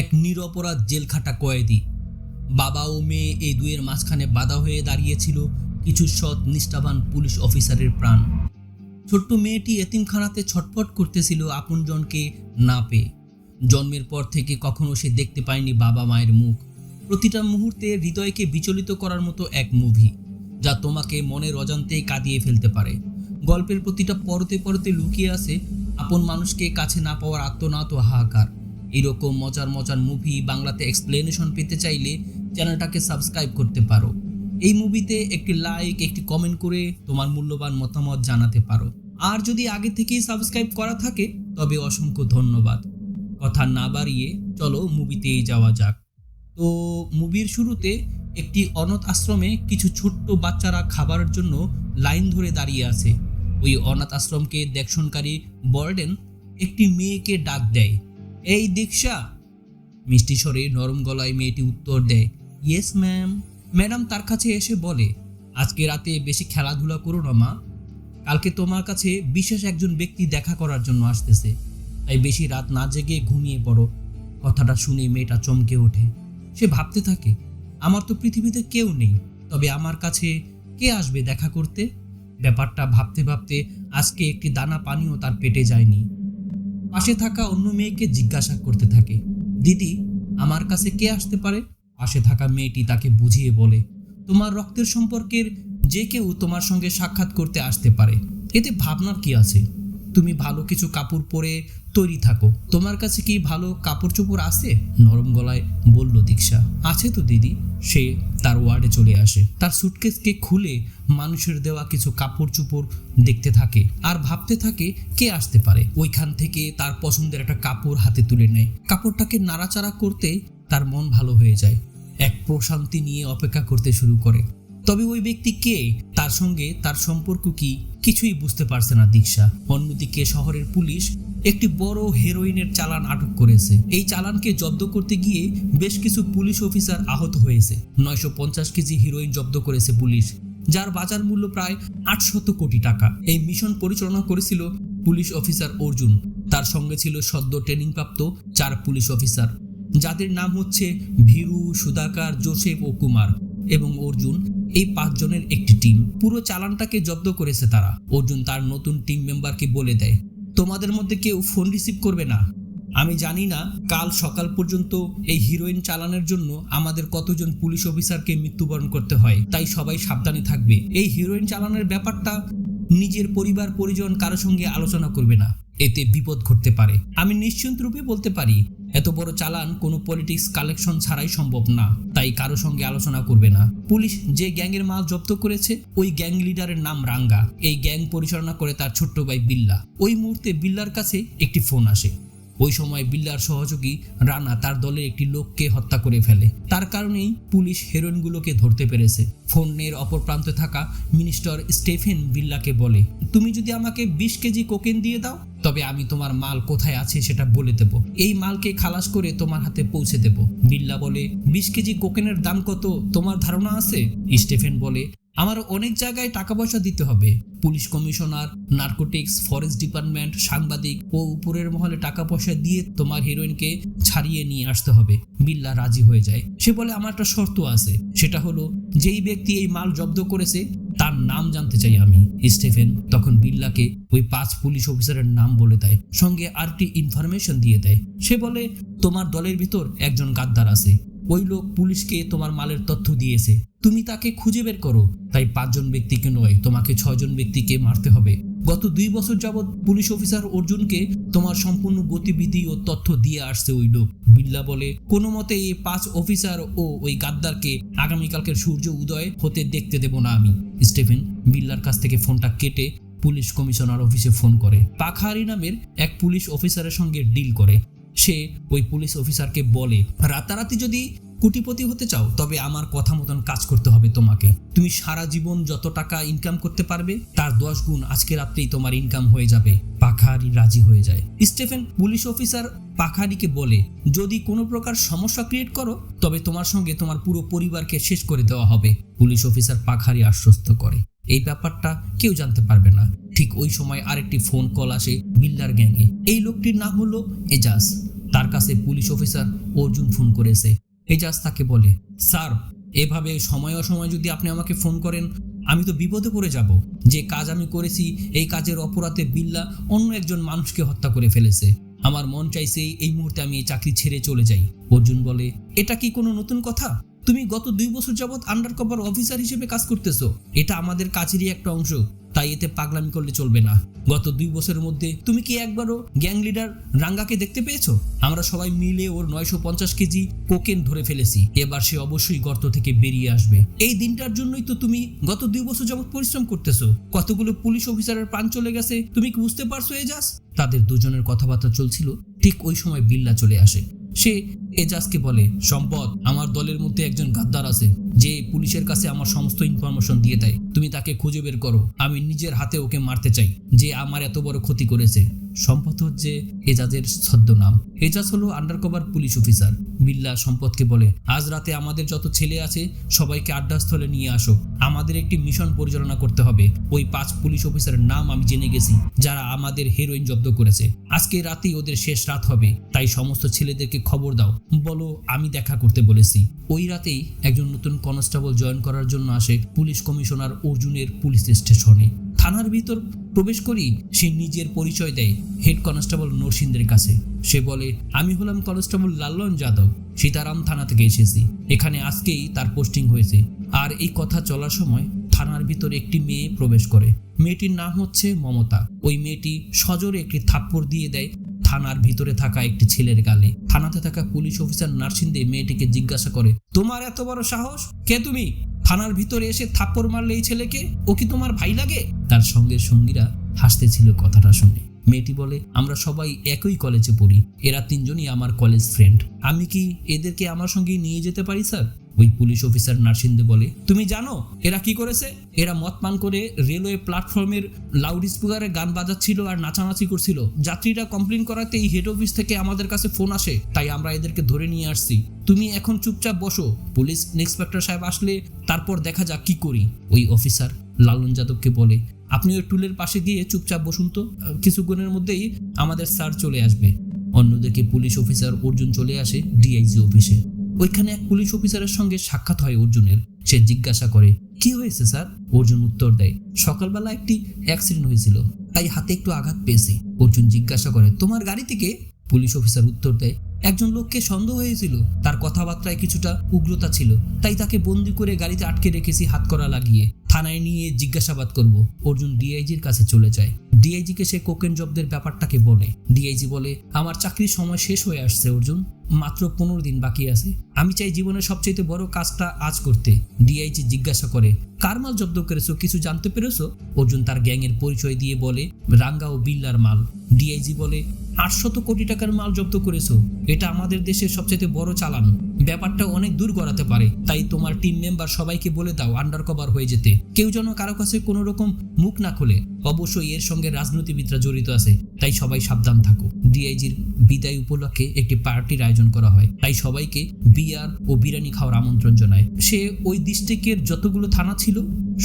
এক নিরপরাধ জেলখাটা কয়েদি। বাবা ও মেয়ে এই দুয়ের মাঝখানে বাধা হয়ে দাঁড়িয়েছিল কিছু সৎ নিষ্ঠাবান পুলিশ অফিসারের প্রাণ। ছোট্ট মেয়েটি এতিমখানাতে ছটফট করতেছিল আপনজনকে না পেয়ে। জন্মের পর থেকে কখনো সে দেখতে পায়নি বাবা মায়ের মুখ। প্রতিটা মুহূর্তে হৃদয়কে বিচলিত করার মতো এক মুভি, যা তোমাকে মনের অজান্তেই কাঁদিয়ে ফেলতে পারে। গল্পের প্রতিটা পরতে পরতে লুকিয়ে আছে আপন মানুষকে কাছে না পাওয়ার আত্মনাত হাহাকার। এরকম মজার মজার মুভি বাংলাতে এক্সপ্লেনেশন পেতে চাইলে চ্যানেলটাকে সাবস্ক্রাইব করতে পারো। এই মুভিতে একটি লাইক, একটি কমেন্ট করে তোমার মূল্যবান মতামত জানাতে পারো। আর যদি আগে থেকেই সাবস্ক্রাইব করা থাকে তবে অসংখ্য ধন্যবাদ। কথা না বাড়িয়ে চলো মুভিতেই যাওয়া যাক। তো মুভির শুরুতে একটি অনাথ আশ্রমে কিছু ছোট্ট বাচ্চারা খাবারের জন্য লাইন ধরে দাঁড়িয়ে আছে। ওই অনাথ আশ্রমকে দেখশনকারী ওয়ার্ডেন একটি মেয়েকে ডাক দেয়, এই দীক্ষা। মিষ্টি স্বরে নরম গলায় মেয়েটি উত্তর দেয়, ইয়েস ম্যাম। ম্যাডাম তার কাছে এসে বলে, আজকে রাতে বেশি খেলাধুলা করো না মা, কালকে তোমার কাছে বিশেষ একজন ব্যক্তি দেখা করার জন্য আসতেছে, তাই বেশি রাত না জেগে ঘুমিয়ে পড়ো। কথাটা শুনে মেয়েটা চমকে ওঠে। সে ভাবতে থাকে, আমার তো পৃথিবীতে কেউ নেই, তবে আমার কাছে কে আসবে দেখা করতে? ব্যাপারটা ভাবতে ভাবতে আজকে একটি দানা পানিও তার পেটে যায়নি। পাশে থাকা অন্য মেয়েকে জিজ্ঞাসা করতে থাকে, দিদি আমার কাছে কে আসতে পারে? পাশে থাকা মেয়েটি তাকে বুঝিয়ে বলে, তোমার রক্তের সম্পর্কের যে কেউ তোমার সঙ্গে সাক্ষাৎ করতে আসতে পারে, এতে ভাবনার কি আছে? তুমি ভালো কিছু কাপড় পরে তৈরি থাকো। তোমার কাছে কি ভালো কাপড় চোপড় আছে? নরম গলায় বলল দীক্ষা। আছে তো দিদি। সে তার ওয়ার্ডে চলে আসে। তার সুটকেসকে খুলে মানুষের দেওয়া কিছু কাপড় চোপড় দেখতে থাকে আর ভাবতে থাকে কে আসতে পারে। ওইখান থেকে তার পছন্দের একটা কাপড় হাতে তুলে নেয়। কাপড়টাকে নাড়াচাড়া করতে তার মন ভালো হয়ে যায়। এক প্রশান্তি নিয়ে অপেক্ষা করতে শুরু করে। তবে ওই ব্যক্তি কে, তার সঙ্গে তার সম্পর্ক কি, কিছুই বুঝতে পারছে না দীক্ষা। অন্যদিকে শহরের পুলিশ একটি বড় হেরোইনের চালান আটক করেছে। এই চালানকে জব্দ করতে গিয়ে বেশ কিছু পুলিশ অফিসার আহত হয়েছে। 950 কেজি হিরোইন জব্দ করেছে পুলিশ, যার বাজার মূল্য প্রায় 800 কোটি টাকা। এই মিশন পরিচালনা করেছিল পুলিশ অফিসার অর্জুন। তার সঙ্গে ছিল সদ্য ট্রেনিংপ্রাপ্ত 4 পুলিশ অফিসার, যাদের নাম হচ্ছে ভীরু, সুধাকার, জোসেফ ও কুমার। এবং অর্জুন এই 5 জনের একটি টিম। পুরো চালানটাকে জব্দ করেছে তারা। অর্জুন তার নতুন টিম মেম্বারকে বলে দেয়, তোমাদের মধ্যে কেউ ফোন রিসিভ করবে না। আমি জানি না কাল সকাল পর্যন্ত এই হিরোইন চালানোর জন্য আমাদের কতজন পুলিশ অফিসারকে মৃত্যুবরণ করতে হয়, তাই সবাই সাবধানে থাকবে। এই হিরোইন চালানোর ব্যাপারটা নিজের পরিবার পরিজন কারো সঙ্গে আলোচনা করবে না, এতে বিপদ ঘটতে পারে। আমি নিশ্চিন্ত রূপে বলতে পারি এত বড় চালান কোনো পলিটিক্স কালেকশন ছাড়াই সম্ভব না, তাই কারো সঙ্গে আলোচনা করবে না। পুলিশ যে গ্যাংয়ের মাল জব্দ করেছে ওই গ্যাং লিডারের নাম রাঙ্গা। এই গ্যাং পরিচালনা করে তার ছোট্ট ভাই বিল্লা। ওই মুহূর্তে বিল্লার কাছে একটি ফোন আসে। ওই সময় বিল্লার সহযোগী রানা তার দলের একটি লোককে হত্যা করে ফেলে। তার কারণেই পুলিশ হেরোইনগুলোকে ধরতে পেরেছে। ফোনের অপর প্রান্তে থাকা মিনিস্টার স্টেফেন বিল্লাকে বলে, তুমি যদি আমাকে 20 কেজি কোকেন দিয়ে দাও তবে আমি তোমার মাল কোথায় আছে সেটা বলে দেব। এই মালকে খালাস করে তোমার হাতে পৌঁছে দেব। বিল্লা বলে, 20 কেজি কোকেনের দাম কত তোমার ধারণা আছে? স্টেফেন বলে, আমার অনেক জায়গায় টাকা পয়সা দিতে হবে। Police commissioner, narcotics, forest department, সাংবাদিক ও উপরের মহলে টাকা পয়সা দিয়ে তোমার হিরোইনকে ছাড়িয়ে নিয়ে আসতে হবে। বিল্লা রাজি হয়ে যায়। সে বলে, আমার একটা শর্ত আছে, সেটা হলো যেই ব্যক্তি এই মাল জব্দ করেছে তার নাম জানতে চাই আমি। স্টেফেন তখন বিল্লাকে ওই 5 পুলিশ অফিসারের নাম বলে দেয়, সঙ্গে আরেকটি ইনফরমেশন দিয়ে দেয়। সে বলে, তোমার দলের ভিতর একজন গাদ্দার আছে। ওই লোক পুলিশকে তোমার মালের তথ্য দিয়েছে, তুমি তাকে খুঁজে বের করো। তাই 5 জন ব্যক্তিকে নয়, তোমাকে 6 জন ব্যক্তিকে মারতে হবে। গত 2 বছর যাবৎ পুলিশ অফিসার অর্জুনকে তোমার সম্পূর্ণ গতিবিধি ও তথ্য দিয়ে আসছে ওই লোক। বিল্লা বলে, কোনো মতে এই 5 অফিসার ও ওই গাদ্দারকে আগামীকালকের সূর্য উদয় হতে দেখতে দেব না আমি। স্টিফেন বিল্লার কাছ থেকে ফোনটা কেটে পুলিশ কমিশনার অফিসে ফোন করে। পাখারি নামের এক পুলিশ অফিসারের সঙ্গে ডিল করে। সে ওই পুলিশ অফিসারকে বলে, রাতারাতি যদি কোটিপতি হতে চাও তবে আমার কথা মতন কাজ করতে হবে তোমাকে। তুমি সারা জীবন যত টাকা ইনকাম করতে পারবে তার 10 গুণ আজকে রাত্রেই তোমার ইনকাম হয়ে যাবে। পাখারি রাজি হয়ে যায়। স্টিফেন পুলিশ অফিসার পাখারিকে বলে, যদি কোনো প্রকার সমস্যা ক্রিয়েট করো তবে তোমার সঙ্গে তোমার পুরো পরিবারকে শেষ করে দেওয়া হবে। পুলিশ অফিসার পাখারি আশ্বস্ত করে, এই ব্যাপারটা কেউ জানতে পারবে না। ঠিক ওই সময় আরেকটি ফোন কল আসে বিল্লার গ্যাংয়ে। এই লোকটির নাম হলো এজাজ। তার কাছে পুলিশ অফিসার অর্জুন ফোন করেছে। এজাজ তাকে বলে, স্যার, এভাবে সময় অসময় যদি আপনি আমাকে ফোন করেন আমি তো বিপদে পড়ে যাব। যে কাজ আমি করেছি এই কাজের অপরাধে বিল্লা অন্য একজন মানুষকে হত্যা করে ফেলেছে। আমার মন চাইছে এই মুহূর্তে আমি এই চাকরি ছেড়ে চলে যাই। অর্জুন বলে, এটা কি কোনো নতুন কথা? তুমি গত 2 বছর যাবৎ আন্ডারকভার অফিসার হিসেবে কাজ করতেছো। এটা আমাদের কাজেরই একটা অংশ, তাই এতে পাগলামি করলে চলবে না। গত 2 বছরের মধ্যে তুমি কি একবারও গ্যাং লিডার রাঙ্গাকে দেখতে পেয়েছো? আমরা সবাই মিলে ওর 950 কেজি কোকেন ধরে ফেলেছি। এবার সে অবশ্যই গর্ত থেকে বেরিয়ে আসবে। এই দিনটার জন্যই তো তুমি গত 2 বছর যাবৎ পরিশ্রম করতেছো। কতগুলো পুলিশ অফিসারের প্রাণ চলে গেছে, তুমি কি বুঝতে পারছো এজাজ? তাদের দুজনের কথাবার্তা চলছিল, ঠিক ওই সময় বিল্লা চলে আসে। সে এজাজকে বলে, সম্পদ, আমার দলের মধ্যে একজন গাদ্দার আছে যে পুলিশের কাছে আমার সমস্ত ইনফরমেশন দিয়ে দেয়। তুমি তাকে খুঁজে বের করো। আমি নিজের হাতে ওকে মারতে চাই, যে আমার এত বড় ক্ষতি করেছে। সম্পদ হচ্ছে এজাজের ছদ্মনাম। এজাজ হলো আন্ডারকভার পুলিশ অফিসার। বিল্লা সম্পদকে বলে, আজ রাতে আমাদের যত ছেলে আছে সবাইকে আড্ডাস্থলে নিয়ে আসো। আমাদের একটি মিশন পরিচালনা করতে হবে। ওই 5 পুলিশ অফিসারের নাম আমি জেনে গেছি যারা আমাদের হেরোইন জব্দ করেছে। আজকে রাতেই ওদের শেষ রাত হবে, তাই সমস্ত ছেলেদেরকে খবর দাও, বলো আমি দেখা করতে বলেছি। ওই রাতেই একজন নতুন কনস্টেবল জয়েন করার জন্য আসে পুলিশ কমিশনার অর্জুনের পুলিশ স্টেশনে। থানার ভিতর প্রবেশ করি সে নিজের পরিচয় দেয় হেড কনস্টেবল নরসিংদের কাছে। সে বলে, আমি হলাম কনস্টেবল লালন যাদব, সীতারাম থানা থেকে এসেছি। এখানে আজকেই তার পোস্টিং হয়েছে। আর এই কথা চলার সময় থানার ভিতর একটি মেয়ে প্রবেশ করে। মেয়েটির নাম হচ্ছে মমতা। ওই মেয়েটি সজোরে একটি থাপ্পড় দিয়ে দেয় থানার ভিতরে থাকা একটি ছেলের গালে। থানাতে থাকা পুলিশ অফিসার নার্সিন্দে মেয়েটিকে জিজ্ঞাসা করে, তোমার এত বড় সাহস? কে তুমি? থানার ভিতরে এসে থাপ্পড় মারলে এই ছেলেকে? ও কি তোমার ভাই লাগে? তার সঙ্গে সঙ্গীরা হাসতেছিল কথাটা শুনে। মেয়েটি বলে, আমরা সবাই একই কলেজে পড়ি। এরা 3 জনই আমার কলেজ ফ্রেন্ড। আমি কি এদেরকে আমার সঙ্গে নিয়ে যেতে পারি স্যার? ওই পুলিশ অফিসার নার্সিন্দে বলে, তুমি জানো এরা কি করেছে? এরা মদ পান করে রেলওয়ে প্ল্যাটফর্মের লাউড স্পিকারে গান বাজাচ্ছিল আর নাচানাচি করছিল। যাত্রীরা কমপ্লেন করাতে এই হেড অফিস থেকে আমাদের কাছে ফোন আসে, তাই আমরা এদেরকে ধরে নিয়ে আসছি। তুমি এখন চুপচাপ বসো, পুলিশ ইন্সপেক্টর সাহেব আসলে তারপর দেখা যাক কি করি। ওই অফিসার লালন যাদবকে বলে, আপনি ওই টুলের পাশে গিয়ে চুপচাপ বসুন তো, কিছুক্ষণের মধ্যেই আমাদের স্যার চলে আসবে। অন্যদিকে পুলিশ অফিসার অর্জুন চলে আসে ডিআইজি অফিসে। ওইখানে এক পুলিশ অফিসারের সঙ্গে সাক্ষাৎ হয় অর্জুনের। সে জিজ্ঞাসা করে, কি হয়েছে স্যার? অর্জুন উত্তর দেয়, সকালবেলা একটি অ্যাক্সিডেন্ট হয়েছিল, তাই হাতে একটু আঘাত পেয়েছি। অর্জুন জিজ্ঞাসা করে, তোমার গাড়ি থেকে? পুলিশ অফিসার উত্তর দেয়, একজন লোককে সন্দেহ হয়েছিল, তার কথাবার্তায় কিছুটা উগ্রতা ছিল, তাই তাকে বন্দি করে গাড়িতে আটকে রেখেছি হাতকড়া লাগিয়ে। থানায় নিয়ে জিজ্ঞাসাবাদ করব। অর্জুন ডিআইজির কাছে চলে যায়। ডিআইজিকে সে কোকেন জব্দের ব্যাপারটাকে বলে। ডিআইজি বলে, আমার চাকরির সময় শেষ হয়ে আসছে অর্জুন, মাত্র 15 দিন বাকি আছে। আমি চাই জীবনের সবচেয়ে বড় কাজটা আজ করতে। ডিআইজি জিজ্ঞাসা করে, কার মাল জব্দ করেছো, কিছু জানতে পেরেছো? অর্জুন তার গ্যাংয়ের পরিচয় দিয়ে বলে, রাঙ্গা ও বিল্লার মাল। ডিআইজি বলে, 800 কোটি টাকার মাল জব্দ করেছো। এটা আমাদের দেশের সবচেয়ে বড় চালান। ব্যাপারটা অনেক দূর গড়াতে পারে, তাই তোমার টিম মেম্বার সবাইকে বলে দাও আন্ডার কভার হয়ে যেতে। কেউ যেন কারো কাছে কোনো রকম মুখ না খোলে। অবশ্যই এর সঙ্গে রাজনীতিবিদরা জড়িত আছে, তাই সবাই সাবধান থাকো। ডিআইজির বিদায় উপলক্ষে একটি পার্টির আয়োজন করা হয়, তাই সবাইকে বিয়ার ও বিরিয়ানি খাওয়ার আমন্ত্রণ জানায়। সে ওই ডিস্ট্রিক্টের যতগুলো থানা ছিল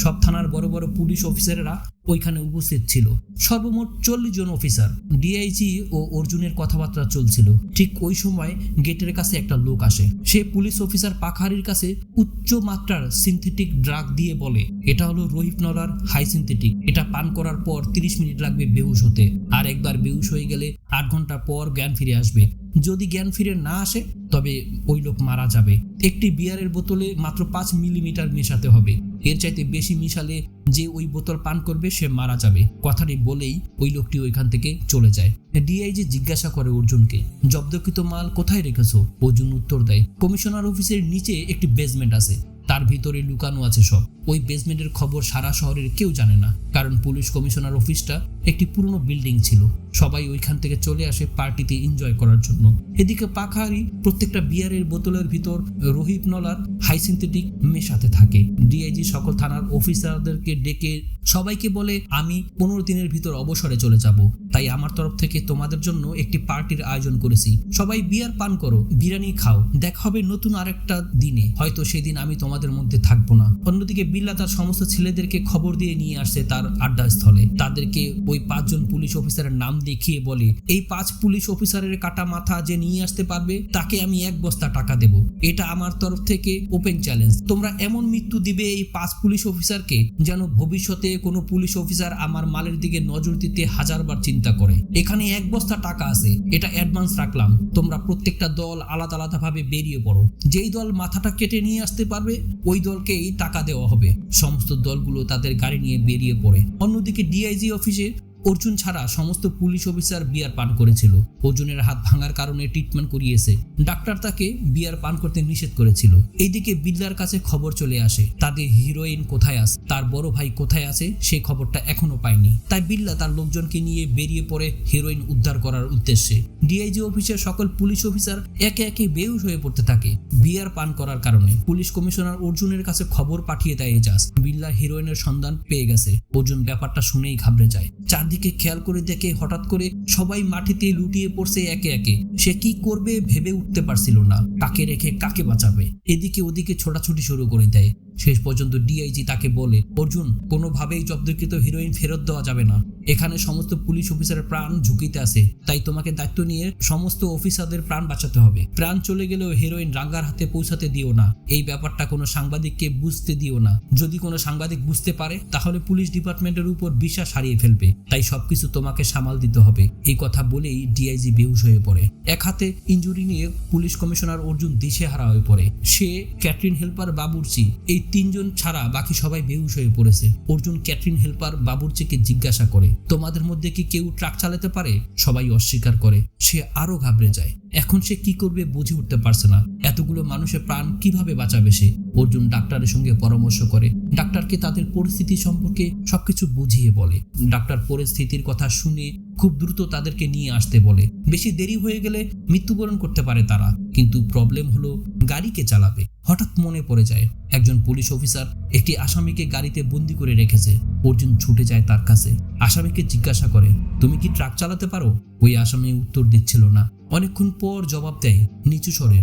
সব থানার বড় বড় পুলিশ অফিসাররা ওইখানে উপস্থিত ছিল। সর্বমোট 40 জন অফিসার। ডিআইজি ও অর্জুনের কথাবার্তা চলছিল। ঠিক ওই সময় গেটের কাছে একটা লোক আসে। সে পুলিশ অফিসার পাখারির কাছে উচ্চ মাত্রার সিনথেটিক ড্রাগ দিয়ে বলে, এটা হলো রোহিপনলার হাই সিনথেটিক। এটা পান করার পর 30 মিনিট লাগবে বেহুশ হতে, আর একবার বেহুশ হয়ে গেলে 8 ঘন্টা পর জ্ঞান ফিরে আসবে। যদি জ্ঞান ফিরে না আসে তবে ওই লোক মারা যাবে। একটি বিয়ারের বোতলে মাত্র 5 মিলিমিটার মেশাতে হবে। এর চাইতে বেশি মিশালে যে ওই বোতল পান করবে সে মারা যাবে। কথাটি বলেই ওই লোকটি ওইখান থেকে চলে যায়। ডিআইজি জিজ্ঞাসা করে অর্জুনকে, জব্দকৃত মাল কোথায় রেখেছো? অর্জুন উত্তর দেয়, কমিশনার অফিসের নিচে একটি বেসমেন্ট আছে, তার ভিতরে লুকানো আছে সব। ওই বেসমেন্টের খবর সারা শহরের কেউ জানে না, কারণ পুলিশ কমিশনার অফিসটা একটি পুরনো বিল্ডিং ছিল। সবাই ওইখান থেকে চলে আসে পার্টিতে এনজয় করার জন্য। এদিকে পাখারি প্রত্যেকটা বিয়ারের বোতলের ভিতর রোহিপনলার হাই সিনথেটিক মেশাতে থাকে। ডিআইজি সকল থানার অফিসারদেরকে ডেকে সবাইকে বলে, আমি 15 দিনের ভিতর অবসরে চলে যাব, তাই আমার তরফ থেকে তোমাদের জন্য একটি পার্টির আয়োজন করেছি। সবাই বিয়ার পান করো, বিরিয়ানি খাও। দেখা হবে নতুন আরেকটা দিনে, হয়তো সেদিন আমি তোমাদের মধ্যে থাকবো না। অন্যদিকে বিল্লা তার সমস্ত ছেলেদেরকে খবর দিয়ে নিয়ে আসছে তার আড্ডা স্থলে। তাদেরকে ওই 5 জন পুলিশ অফিসারের নাম দেখিয়ে বলে, এই 5 পুলিশ অফিসারের কাটা মাথা যে নিয়ে আসতে পারবে তাকে আমি 1 বস্তা টাকা দেব। এটা আমার তরফ থেকে ওপেন চ্যালেঞ্জ। তোমরা এমন মৃত্যু দিবে এই 5 পুলিশ অফিসারকে যেন ভবিষ্যতে কোনো পুলিশ অফিসার আমার মালের দিকে নজর দিতে 1000বার চিন্তা করে। এখানে 1 বস্তা টাকা আছে, এটা অ্যাডভান্স রাখলাম। তোমরা প্রত্যেকটা দল আলাদা আলাদা ভাবে বেরিয়ে পড়ো। যেই দল মাথাটা কেটে নিয়ে আসতে পারবে ওই দলকেই টাকা দেওয়া হবে। সমস্ত দলগুলো তাদের গাড়ি নিয়ে বেরিয়ে পড়ে। অন্যদিকে ডিআইজি অফিসে অর্জুন ছাড়া সমস্ত পুলিশ অফিসার বিয়ার পান করেছিল। অর্জুনের হাত ভাঙার কারণে ট্রিটমেন্ট করিয়েছে। ডাক্তার তাকে বিয়ার পান করতে নিষেধ করেছিল। এইদিকে বিল্লার কাছে খবর চলে আসে তাদের হিরোইন কোথায় আছে, তার বড় ভাই কোথায় আছে সেই খবরটা এখনো পায়নি। তাই বিল্লা তার লোকজনকে নিয়ে বেরিয়ে পড়ে হিরোইন উদ্ধার করার উদ্দেশ্যে। ডিআইজি অফিসের সকল পুলিশ অফিসার একে একে বেহুশ হয়ে পড়তে থাকে বিয়ার পান করার কারণে। পুলিশ কমিশনার অর্জুনের কাছে খবর পাঠিয়ে দেয় এজাজ বিল্লা হিরোইনের সন্ধান পেয়ে গেছে। অর্জুন ব্যাপারটা শুনেই ঘাবড়ে যায়। দিকে খেয়াল করে দেখে হঠাৎ করে সবাই মাটিতে লুটিয়ে পড়ছে একে একে। সে কি করবে ভেবে উঠতে পারছিল না, কাকে রেখে কাকে বাঁচাবে। এদিকে ওদিকে ছোটাছুটি শুরু করে দেয়। শেষ পর্যন্ত ডিআইজি তাকে বলে, অর্জুন কোনোভাবেই জব্দকৃত হিরোইন ফেরত দেওয়া যাবে না। এখানে সমস্ত পুলিশ অফিসারের প্রাণ ঝুঁকিতে আছে, তাই তোমাকে দায়িত্ব নিয়ে সমস্ত অফিসারদের প্রাণ বাঁচাতে হবে। প্রাণ চলে গেলেও হিরোইন রাঙ্গার হাতে পৌঁছাতে দিও না। এই ব্যাপারটা কোনো সাংবাদিককে বুঝতে দিও না। যদি কোনো সাংবাদিক বুঝতে পারে তাহলে পুলিশ ডিপার্টমেন্টের উপর বিশ্বাস হারিয়ে ফেলবে। তাই সবকিছু তোমাকে সামাল দিতে হবে। এই কথা বলেই ডিআইজি বেহুশ হয়ে পড়ে। এক হাতে ইনজুরি নিয়ে পুলিশ কমিশনার অর্জুন দিশেহারা হয়ে পড়ে। সে, ক্যাটরিন হেল্পার, বাবুর্চি, এই 3 জন ছাড়া বাকি সবাই বেহুশ হয়ে পড়েছে। অর্জুন ক্যাটরিন হেল্পার, বাবুর্চিকে জিজ্ঞাসা করে, তোমাদের মধ্যে কি কেউ ট্রাক চালাতে পারে? সবাই অস্বীকার করে। সে আরো ঘাবড়ে যায়। এখন সে কি করবে বুঝে উঠতে পারছে না। এতগুলো মানুষের প্রাণ কিভাবে বাঁচাবে সে? অর্জুন ডাক্তারের সঙ্গে পরামর্শ করে। ডাক্তারকে তাদের পরিস্থিতি সম্পর্কে সবকিছু বুঝিয়ে বলে। ডাক্তার পরিস্থিতির কথা শুনে খুব দ্রুত তাদেরকে নিয়ে আসতে বলে। বেশি দেরি হয়ে গেলে মৃত্যুবরণ করতে পারে তারা। কিন্তু প্রবলেম হলো গাড়িকে চালাবে। হঠাৎ মনে পড়ে যায় একজন পুলিশ অফিসার একটি আসামিকে গাড়িতে বন্দি করে রেখেছে। অর্জুন ছুটে যায় তার কাছে। আসামিকে জিজ্ঞাসা করে, তুমি কি ট্রাক চালাতে পারো? ওই আসামি উত্তর দিচ্ছিল না। অনেকক্ষণ পর জবাব দেয় নিচু স্বরে,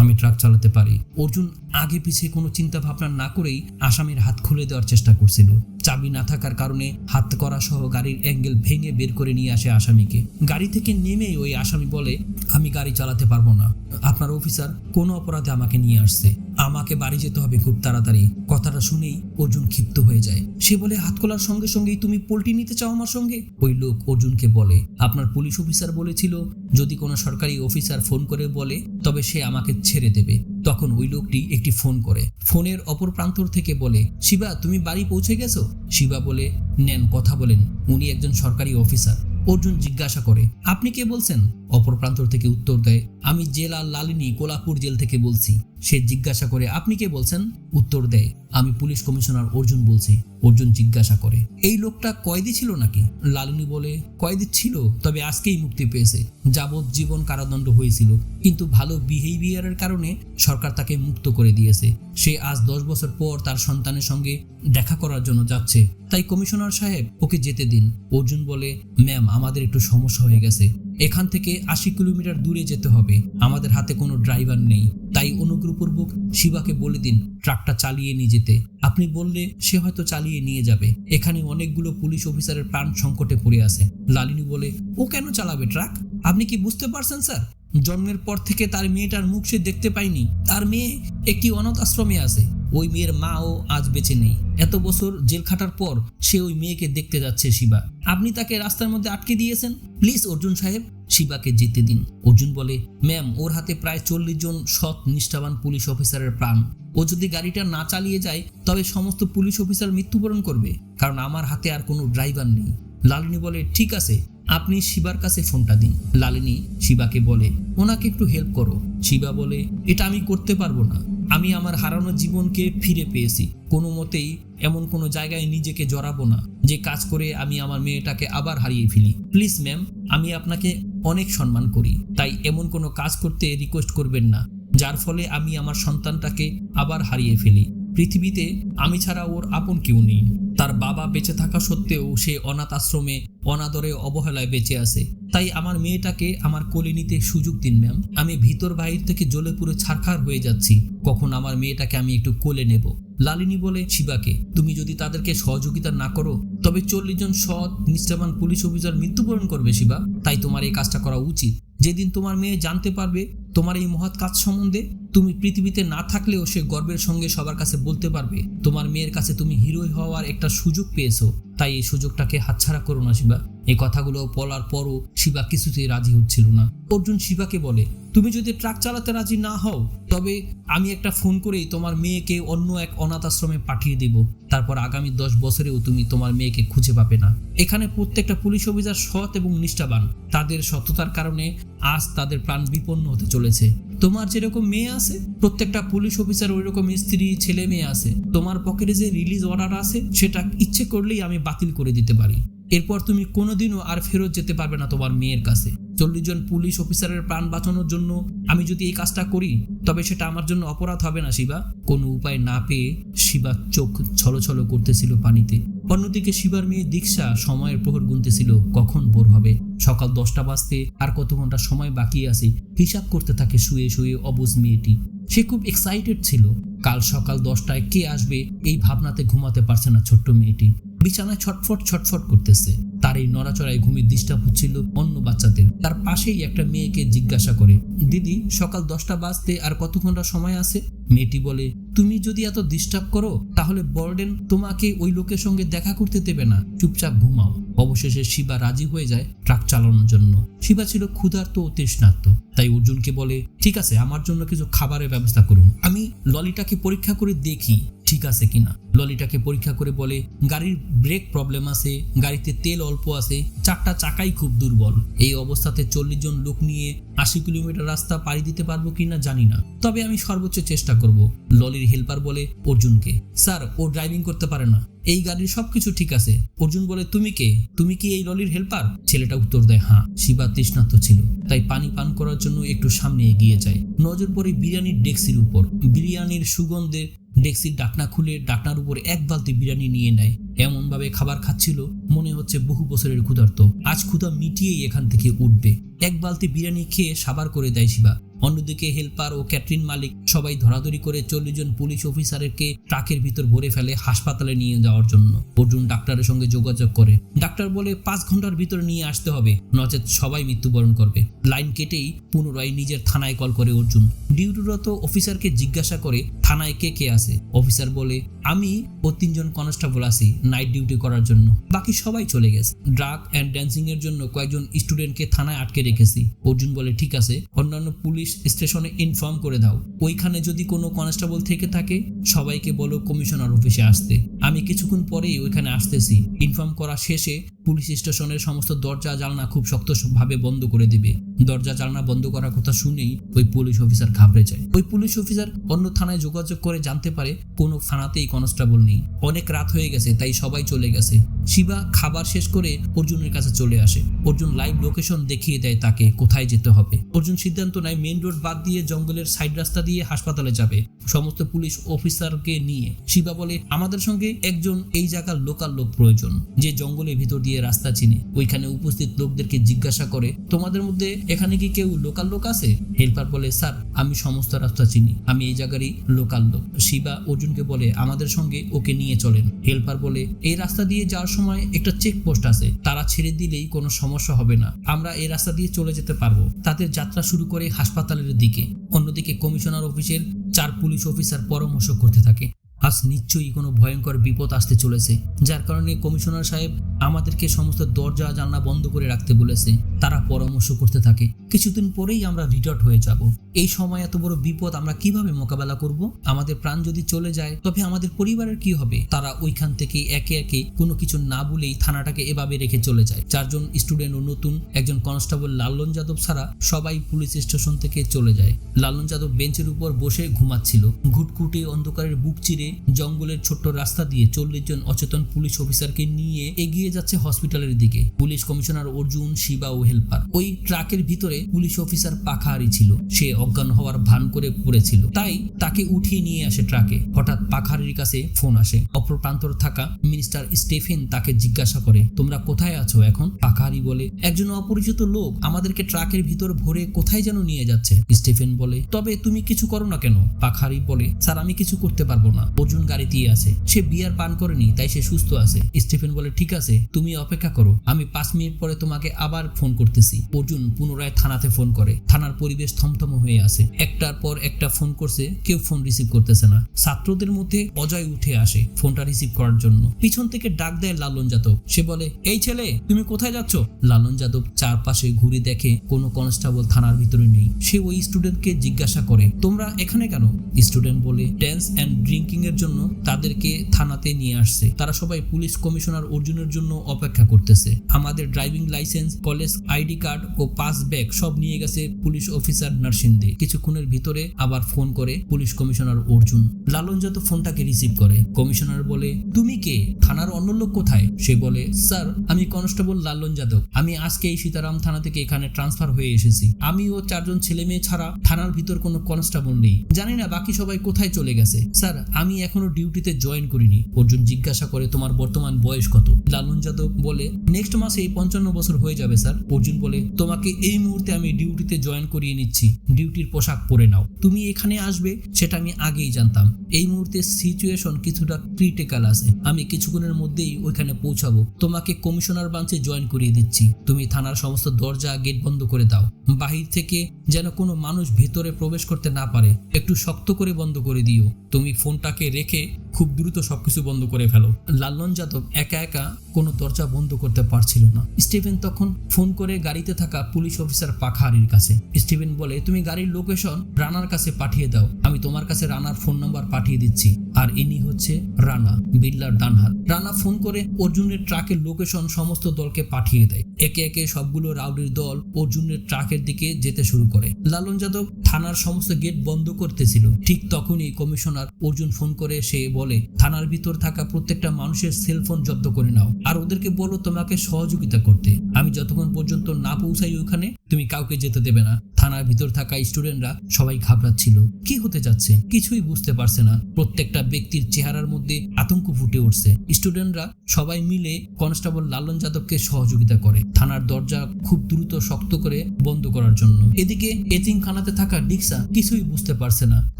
আমি ট্রাক চালাতে পারি। অর্জুন আগে পিছিয়ে কোনো চিন্তা ভাবনা না করেই আসামির হাত খুলে দেওয়ার চেষ্টা করছিল। চাবি না থাকার কারণে হাত করা সহ গাড়ির অ্যাঙ্গেল ভেঙে বের করে নিয়ে আসে আসামিকে। গাড়ি থেকে নেমেই ওই আসামি বলে, আমি গাড়ি চালাতে পারবো না। আপনার অফিসার কোন অপরাধে আমাকে নিয়ে আসছে? আমাকে বাড়ি যেতে হবে খুব তাড়াতাড়ি। কথাটা শুনেই অর্জুন ক্ষিপ্ত হয়ে যায়। সে বলে, হাত খোলার সঙ্গে সঙ্গেই তুমি পোল্টি নিতে চাও আমার সঙ্গে? ওই লোক অর্জুনকে বলে, আপনার পুলিশ অফিসার বলেছিল যদি কোনো সরকারি অফিসার ফোন করে বলে তবে সে আমাকে ছেড়ে দেবে। তখন ওই লোকটি একটি ফোন করে। ফোনের অপর প্রান্তর থেকে বলে, শিবা তুমি বাড়ি পৌঁছে গেছো? শিবা বলে, নেন কথা বলেন, উনি একজন সরকারি অফিসার। অর্জুন জিজ্ঞাসা করে, আপনি কে বলছেন? অপর প্রান্তর থেকে উত্তর দেয়, আমি জেলা লালিনী কোলাপুর জেল থেকে বলছি। সে জিজ্ঞাসা করে, আপনি কে বলছেন? উত্তর দেয়, আমি পুলিশ কমিশনার অর্জুন বলছি। অর্জুন জিজ্ঞাসা করে, এই লোকটা কয়েদি ছিল নাকি? লালিনী বলে, কয়েদি ছিল, তবে আজকেই মুক্তি পেয়েছে। যাবজ্জীবন কারাদণ্ড হয়েছিল, কিন্তু ভালো বিহেভিয়ারের কারণে সরকার তাকে মুক্ত করে দিয়েছে। সে আজ 10 বছর পর তার সন্তানের সঙ্গে দেখা করার জন্য যাচ্ছে, তাই কমিশনার সাহেব ওকে যেতে দিন। অর্জুন বলে, ম্যাম আমাদের একটু সমস্যা হয়ে গেছে। এখান থেকে 80 কিলোমিটার দূরে যেতে হবে। আমাদের হাতে কোনো ড্রাইভার নেই, তাই অনুগ্রহপূর্বক শিবাকে বলে দিন ট্রাকটা চালিয়ে নিয়ে যেতে। আপনি বললে সে হয়তো চালিয়ে নিয়ে যাবে। এখানে অনেকগুলো পুলিশ অফিসারের প্রাণ সংকটে পড়ে আছে। লালিনী বলে, ও কেন চালাবে ট্রাক? আপনি কি বুঝতে পারছেন স্যার? জন্মের পর থেকে তার মেয়েটার মুখ সে দেখতে পায়নি। তার মেয়ে একটি অনাথ আশ্রমে আছে। ওই মেয়ের মাও আজ বেঁচে নেই। এত বছর জেল খাটার পর সে ওই মেয়েকে দেখতে যাচ্ছে শিবা। আপনি তাকে রাস্তার মধ্যে আটকে দিয়েছেন। প্লিজ অর্জুন সাহেব, শিবাকে যেতে দিন। অর্জুন বলে, ম্যাম ওর হাতে প্রায় 40 জন সৎ নিষ্ঠাবান পুলিশ অফিসারের প্রাণ। ও যদি গাড়িটা না চালিয়ে যায় তবে সমস্ত পুলিশ অফিসার মৃত্যুবরণ করবে, কারণ আমার হাতে আর কোনো ড্রাইভার নেই। লালিনী বলে, ঠিক আছে, আপনি শিবার কাছে ফোনটা দিন। লালিনী শিবাকে বলে, ওনাকে একটু হেল্প করো। শিবা বলে, এটা আমি করতে পারবো না। আমি আমার হারানো জীবনকে ফিরে পেয়েছি। কোনো মতেই এমন কোনো জায়গায় নিজেকে জড়াবো না যে কাজ করে আমি আমার মেয়েটাকে আবার হারিয়ে ফেলি। প্লিজ ম্যাম, আমি আপনাকে অনেক সম্মান করি, তাই এমন কোনো কাজ করতে রিকোয়েস্ট করবেন না যার ফলে আমি আমার সন্তানটাকে আবার হারিয়ে ফেলি। পৃথিবীতে আমি ছাড়া ওর আপন কেউ নেই। তার বাবা বেঁচে থাকা সত্ত্বেও সে অনাথ আশ্রমে অনাদরে অবহেলায় বেঁচে আছে। তাই আমার মেয়েটাকে আমার কোলে নিতে সুযোগ দিন ম্যাম। আমি ভিতর বাইরে থেকে জ্বলে পুরো ছারখার হয়ে যাচ্ছি। কখন আমার মেয়েটাকে আমি একটু কোলে নেব। লালিনী বলে শিবাকে, তুমি যদি তাদেরকে সহযোগিতা না করো তবে 40 জন সৎ নিষ্ঠাবান পুলিশ অফিসার মৃত্যুবরণ করবে শিবা। তাই তোমার এই কাজটা করা উচিত। যেদিন তোমার মেয়ে জানতে পারবে তোমার এই মহৎ কাজ সম্বন্ধে, তুমি পৃথিবীতে না থাকলেও সে গর্বের সঙ্গে সবার কাছে বলতে পারবে তোমার মেয়ের কাছে তুমি হিরো হওয়ার একটা সুযোগ পেয়েছো। তাই এই সুযোগটাকে হাতছাড়া করো না শিবা। এই কথাগুলো বলার পরও শিবা কিছুতেই রাজি হচ্ছিল না। অর্জুন শিবাকে বলে, তুমি যদি ট্রাক চালাতে রাজি না হও তবে আমি একটা ফোন করেই তোমার মেয়েকে অন্য এক অনাথ আশ্রমে পাঠিয়ে দেব। তারপর আগামী 10 বছরেও তুমি তোমার মেয়েকে খুঁজে পাবে না। এখানে প্রত্যেকটা পুলিশ অফিসার সৎ এবং নিষ্ঠাবান। তাদের সততার কারণে আজ তাদের প্রাণ বিপন্ন হতে চলেছে। তোমার যেরকম মেয়ে আছে প্রত্যেকটা পুলিশ অফিসার ওই রকম স্ত্রী ছেলে মেয়ে আছে। তোমার পকেটে যে রিলিজ অর্ডার আছে সেটা ইচ্ছে করলেই আমি বাতিল করে দিতে পারি। এরপর তুমি কোনোদিনও আর ফেরত যেতে পারবে না তোমার মেয়ের কাছে। 40 জন পুলিশ অফিসারের প্রাণ বাঁচানোর জন্য আমি যদি এই কাজটা করি তবে সেটা আমার জন্য অপরাধ হবে না শিবা। কোনো উপায় না পেয়ে শিবা চোখ ছলছল করতেছিল পানিতে। অন্যদিকে শিবার মেয়ে দীক্ষা সময়ের প্রহর গুনতেছিল কখন ভোর হবে। সকাল 10টা বাজতে আর কত ঘন্টা সময় বাকি আছে হিসাব করতে থাকে শুয়ে শুয়ে অবুঝ মেয়েটি। সে খুব এক্সাইটেড ছিল। কাল সকাল 10টায় কে আসবে এই ভাবনাতে ঘুমাতে পারছে না ছোট্ট মেয়েটি। বিছানায় ছটফট ছটফট করতেছে। তার এই নড়াচড়ায় ঘুমিয়ে ডিস্টার্ব হচ্ছিল অন্য বাচ্চাদের। তার পাশেই একটা মেয়েকে জিজ্ঞাসা করে, দিদি সকাল 10টা বাজতে আর কত ঘন্টা সময় আছে? মেয়েটি বলে, তুমি যদি এত ডিস্টার্ব করো তাহলে বর্ডেন তোমাকে ওই লোকের সঙ্গে দেখা করতে দেবে না, চুপচাপ ঘুমাও। অবশেষে শিবা রাজি হয়ে যায় ট্রাক চালানোর জন্য। শিবা ছিল ক্ষুধার্ত ও তৃষ্ণার্ত। তাই অর্জুনকে বলে, ঠিক আছে আমার জন্য কিছু খাবারের ব্যবস্থা করুন, আমি ললিটাকে পরীক্ষা করে দেখি ঠিক আছে কিনা। ললিটাকে পরীক্ষা করে বলে, গাড়ির ব্রেক প্রবলেম আছে, গাড়িতে তেল অল্প আছে, 4টা চাকাই খুব দুর্বল। এই অবস্থাতে 40 জন লোক নিয়ে 80 কিলোমিটার রাস্তা পাড়ি দিতে পারবো কিনা জানি না, তবে আমি সর্বোচ্চ চেষ্টা করব। ললির হেল্পার বলে অর্জুনকে, স্যার ও ড্রাইভিং করতে পারে না, এই গাড়ির সবকিছু ঠিক আছে। অর্জুন বলে, তুমি কে? তুমি কি এই ললির হেল্পার? ছেলেটা উত্তর দেয়, হ্যাঁ। শিবা তৃষ্ণার্ত ছিল তাই পানি পান করার জন্য একটু সামনে এগিয়ে যায়। নজর পড়ে বিরিয়ানির ডেক্সির উপর। বিরিয়ানির সুগন্ধে ডেক্সির ডাকনা খুলে ডাকনার উপর 1 বালতি বিরিয়ানি নিয়ে নেয়। এমন ভাবে খাবার খাচ্ছিল মনে হচ্ছে বহু বছরের ক্ষুধার্ত। আজ ক্ষুধা মিটিয়েই এখান থেকে উঠবে। 1 বালতি বিরিয়ানি খেয়ে সাবার করে দেয় শিবা। অন্যদিকে হেল্পার ও ক্যাটারিং মালিক সবাই ধরাধরি করে 40 জন পুলিশ অফিসারকে ট্রাকের ভিতর ভরে ফেলে হাসপাতালে নিয়ে যাওয়ার জন্য। অর্জুন ডাক্তারের সঙ্গে যোগাযোগ করে। ডাক্তার বলে 5 ঘন্টার ভিতরে নিয়ে আসতে হবে, নচেত সবাই মৃত্যুবরণ করবে। লাইন কেটেই পুনরায় নিজের থানায় কল করে অর্জুন। ডিউটিরত অফিসারকে জিজ্ঞাসা করে, থানায় কে কে আছে? অফিসার বলে, আমি ও 3 জন কনস্টেবল আছি নাইট ডিউটি করার জন্য, বাকি সবাই চলে গেছে। ড্রাগ অ্যান্ড ড্যান্সিং এর জন্য কয়েকজন স্টুডেন্টকে থানায় আটকে রেখেছি। অর্জুন বলে, ঠিক আছে, অন্যান্য পুলিশ স্টেশনে ইনফর্ম করে দাও। ওইখানে যদি কোনো কনস্টেবল থেকে থাকে সবাইকে বলো কমিশনার অফিসে আসতে। আমি কিছুক্ষণ পরেই ওইখানে আসতেছি। ইনফর্ম করা শেষে পুলিশ স্টেশনের সমস্ত দরজা জানলা খুব শক্তভাবে বন্ধ করে দিবে। দরজা জানলা বন্ধ করার কথা শুনেই ওই পুলিশ অফিসার ঘাবড়ে যায়। ওই পুলিশ অফিসার অন্য থানায় যোগাযোগ করে জানতে পারে কোনো থানাতেই কনস্টেবল নেই, অনেক রাত হয়ে গেছে তাই সবাই চলে গেছে। শিবা খাবার শেষ করে অর্জুনের কাছে চলে আসে। অর্জুন লাইভ লোকেশন দেখিয়ে দেয় তাকে কোথায় যেতে হবে। অর্জুন সিদ্ধান্ত নেয় মেইন রোড বাদ দিয়ে জঙ্গলের সাইড রাস্তা দিয়ে হাসপাতালে যাবে সমস্ত পুলিশ অফিসারকে নিয়ে। শিবা বলে, আমাদের সঙ্গে একজন এই জায়গার লোকাল লোক প্রয়োজন যে জঙ্গলের ভিতর দিয়ে রাস্তা চিনে। ওইখানে উপস্থিত লোকদেরকে জিজ্ঞাসা করে, তোমাদের মধ্যে এখানে কি কেউ লোকাল লোক আছে? হেল্পার বলে, স্যার আমি সমস্ত রাস্তা চিনি, আমি এই জায়গারই লোকাল লোক। শিবা অর্জুনকে বলে, আমাদের সঙ্গে ওকে নিয়ে চলেন। হেল্পার বলে, এই রাস্তা দিয়ে যাওয়ার সময় একটা চেকপোস্ট আছে, তারা ছেড়ে দিলেই কোনো সমস্যা হবে না, আমরা এই রাস্তা দিয়ে চলে যেতে পারবো। তাদের যাত্রা শুরু করে হাসপাতালের দিকে। অন্যদিকে কমিশনার অফিসের 4 পুলিশ অফিসার পরামর্শ করতে থাকে, আজ নিশ্চয়ই কোনো ভয়ঙ্কর বিপদ আসতে চলেছে, যার কারণে কমিশনার সাহেব আমাদেরকে সমস্ত দরজা জানলা বন্ধ করে রাখতে বলেছে। তারা পরামর্শ করতে থাকে, কিছুদিন পরেই আমরা রিটায়ার্ড হয়ে যাব। এই সময় এত বড় বিপদ আমরা কিভাবে মোকাবেলা করব? আমাদের প্রাণ যদি চলে যায় তবে আমাদের পরিবারের কি হবে? তারা ওইখান থেকে একে একে কোনো কিছু না বলেই থানাটাকে এভাবে রেখে চলে যায়। 4 জন স্টুডেন্ট ও নতুন একজন কনস্টেবল লালন যাদব ছাড়া সবাই পুলিশ স্টেশন থেকে চলে যায়। লালন যাদব বেঞ্চের উপর বসে ঘুমাচ্ছিল। ঘুটঘুটে অন্ধকারের বুক চিরে জঙ্গলের ছোট্ট রাস্তা দিয়ে 40 জন অচেতন পুলিশ অফিসারকে নিয়ে এগিয়ে যাচ্ছে হসপিটালের দিকে। পুলিশ কমিশনার অর্জুন, শিবা ও হেল্পার। ওই ট্রাকের ভিতরে পুলিশ অফিসার পাখাহারি ছিল। সে অজ্ঞান হওয়ার ভান করে পড়েছিল, তাই তাকে উঠিয়ে নিয়ে আসে ট্রাকে। হঠাৎ পাখাহারির কাছে ফোন আসে। অপর প্রান্তর থাকা মিস্টার স্টিফেন তাকে জিজ্ঞাসা করে, তোমরা কোথায় আছো এখন? পাখাহারি বলে, একজন অপরিচিত লোক আমাদেরকে ট্রাকের ভিতর ভরে কোথায় যেন নিয়ে যাচ্ছে। স্টিফেন বলে, তবে তুমি কিছু করো না কেন? পাখাহারি বলে, স্যার আমি কিছু করতে পারবো না। অর্জুন গাড়িতেই আছে, সে বিয়ার পান করেনি, তাই সে সুস্থ আছে। স্টিফেন বলে, ঠিক আছে, তুমি অপেক্ষা করো, আমি 5 মিনিট পরে তোমাকে আবার ফোন করতেছি। অর্জুন পুনরায় থানাতে ফোন করে। থানার পরিবেশ থমথম হয়ে আছে। একটার পর একটা ফোন করছে, কেউ ফোন রিসিভ করতেছে না। ছাত্রদের মধ্যে অজয় উঠে আসে ফোনটা রিসিভ করার জন্য। পিছন থেকে ডাক দেয় লালন যাদব। সে বলে, এই ছেলে, তুমি কোথায় যাচ্ছ? লালন যাদব চারপাশে ঘুরে দেখে কোনো কনস্টেবল থানার ভিতরে নেই। সে ওই স্টুডেন্টকে জিজ্ঞাসা করে, তোমরা এখানে কেন? স্টুডেন্ট বলে, টেন্স এন্ড ড্রিঙ্কিং এর জন্য তাদেরকে থানাতে নিয়ে আসছে। তারা সবাই পুলিশ কমিশনার অর্জুনের জন্য অপেক্ষা করতেছে। আমাদের driving licence, college ID card ও পাস ব্যাগ সব নিয়ে গেছে পুলিশ অফিসার নার্সিন্দে। কিছুক্ষণের ভিতরে আবার ফোন করে পুলিশ কমিশনার অর্জুন। লালন যাদব ফোনটাকে রিসিভ করে। কমিশনার বলে, তুমি কে? থানার অন্য লোক কোথায়? সে বলে, স্যার আমি কনস্টেবল লালন যাদব। আমি আজকে এই সীতারাম থানা থেকে এখানে ট্রান্সফার হয়ে এসেছি। আমি ও 4 জন ছেলে মেয়ে ছাড়া থানার ভিতর কোনো কনস্টেবল নেই। জানি না বাকি সবাই কোথায় চলে গেছে। স্যার আমি এখনো ডিউটিতে জয়েন করিনি। অর্জুন জিজ্ঞাসা করে, তোমার বর্তমান বয়স কত? লালন যাদব বলে, নেক্সট মাসে 55 বছর হয়ে যাবে স্যার। অর্জুন বলে, তোমাকে এই মুহূর্তে আমি ডিউটিতে জয়েন করিয়ে নিচ্ছি। ডিউটির পোশাক পরে নাও। তুমি এখানে আসবে সেটা আমি আগেই জানতাম। এই মুহূর্তে সিচুয়েশন কিছুটা ক্রিটিক্যাল আছে। আমি কিছুক্ষণের মধ্যেই ওইখানে পৌঁছাবো। তোমাকে কমিশনার ব্রাঞ্চে জয়েন করিয়ে দিচ্ছি। তুমি থানার সমস্ত দরজা গেট বন্ধ করে দাও। বাহির থেকে যেন কোনো মানুষ ভেতরে প্রবেশ করতে না পারে। একটু শক্ত করে বন্ধ করে দিও। তুমি ফোনটাকে রেখে খুব দ্রুত সবকিছু বন্ধ করে ফেলো। লালন যাদব একা একা কোনো দরজা বন্ধ করতে পারছিল না। স্টিফেন তখন ফোন করে গাড়িতে থাকা পুলিশ অফিসার পাখাহারির কাছে। স্টিফেন বলে, তুমি গাড়ির লোকেশন রানার কাছে পাঠিয়ে দাও। আমি তোমার কাছে রানার ফোন নাম্বার পাঠিয়ে দিচ্ছি। আর ইনি হচ্ছে রানা, বিল্লার ডানহাত। রানা ফোন করে অর্জুনের ট্রাকের লোকেশন সমস্ত দলকে পাঠিয়ে দেয়। একে একে সবগুলো রাউডির দল অর্জুনের ট্রাকের দিকে যেতে শুরু করে। লালন যাদব থানার সমস্ত গেট বন্ধ করতেছিল। ঠিক তখনই কমিশনার অর্জুন ফোন করে সে বলে, থানার ভিতর থাকা প্রত্যেকটা মানুষের সেলফোন জব্দ করে নাও। আর ওদেরকে বলো তোমাকে সহযোগিতা করতে। আমি যতক্ষণ পর্যন্ত না পৌঁছাই ওখানে তুমি কাউকে যেতে দেবে না। থানার ভিতর থাকা স্টুডেন্টরা সবাই ঘাবড়াচ্ছিল। কি হতে যাচ্ছে কিছুই বুঝতে পারছে না। প্রত্যেকটা ব্যক্তির চেহারার মধ্যে আতঙ্ক ফুটে উঠছে। স্টুডেন্টরা সবাই মিলে কনস্টেবল লালন যাদবকে সহযোগিতা করে থানার দরজা খুব দ্রুত শক্ত করে বন্ধ করার জন্য। এদিকে এতিমখানাতে থাকা ডিক্সা কিছুই বুঝতে পারছে না।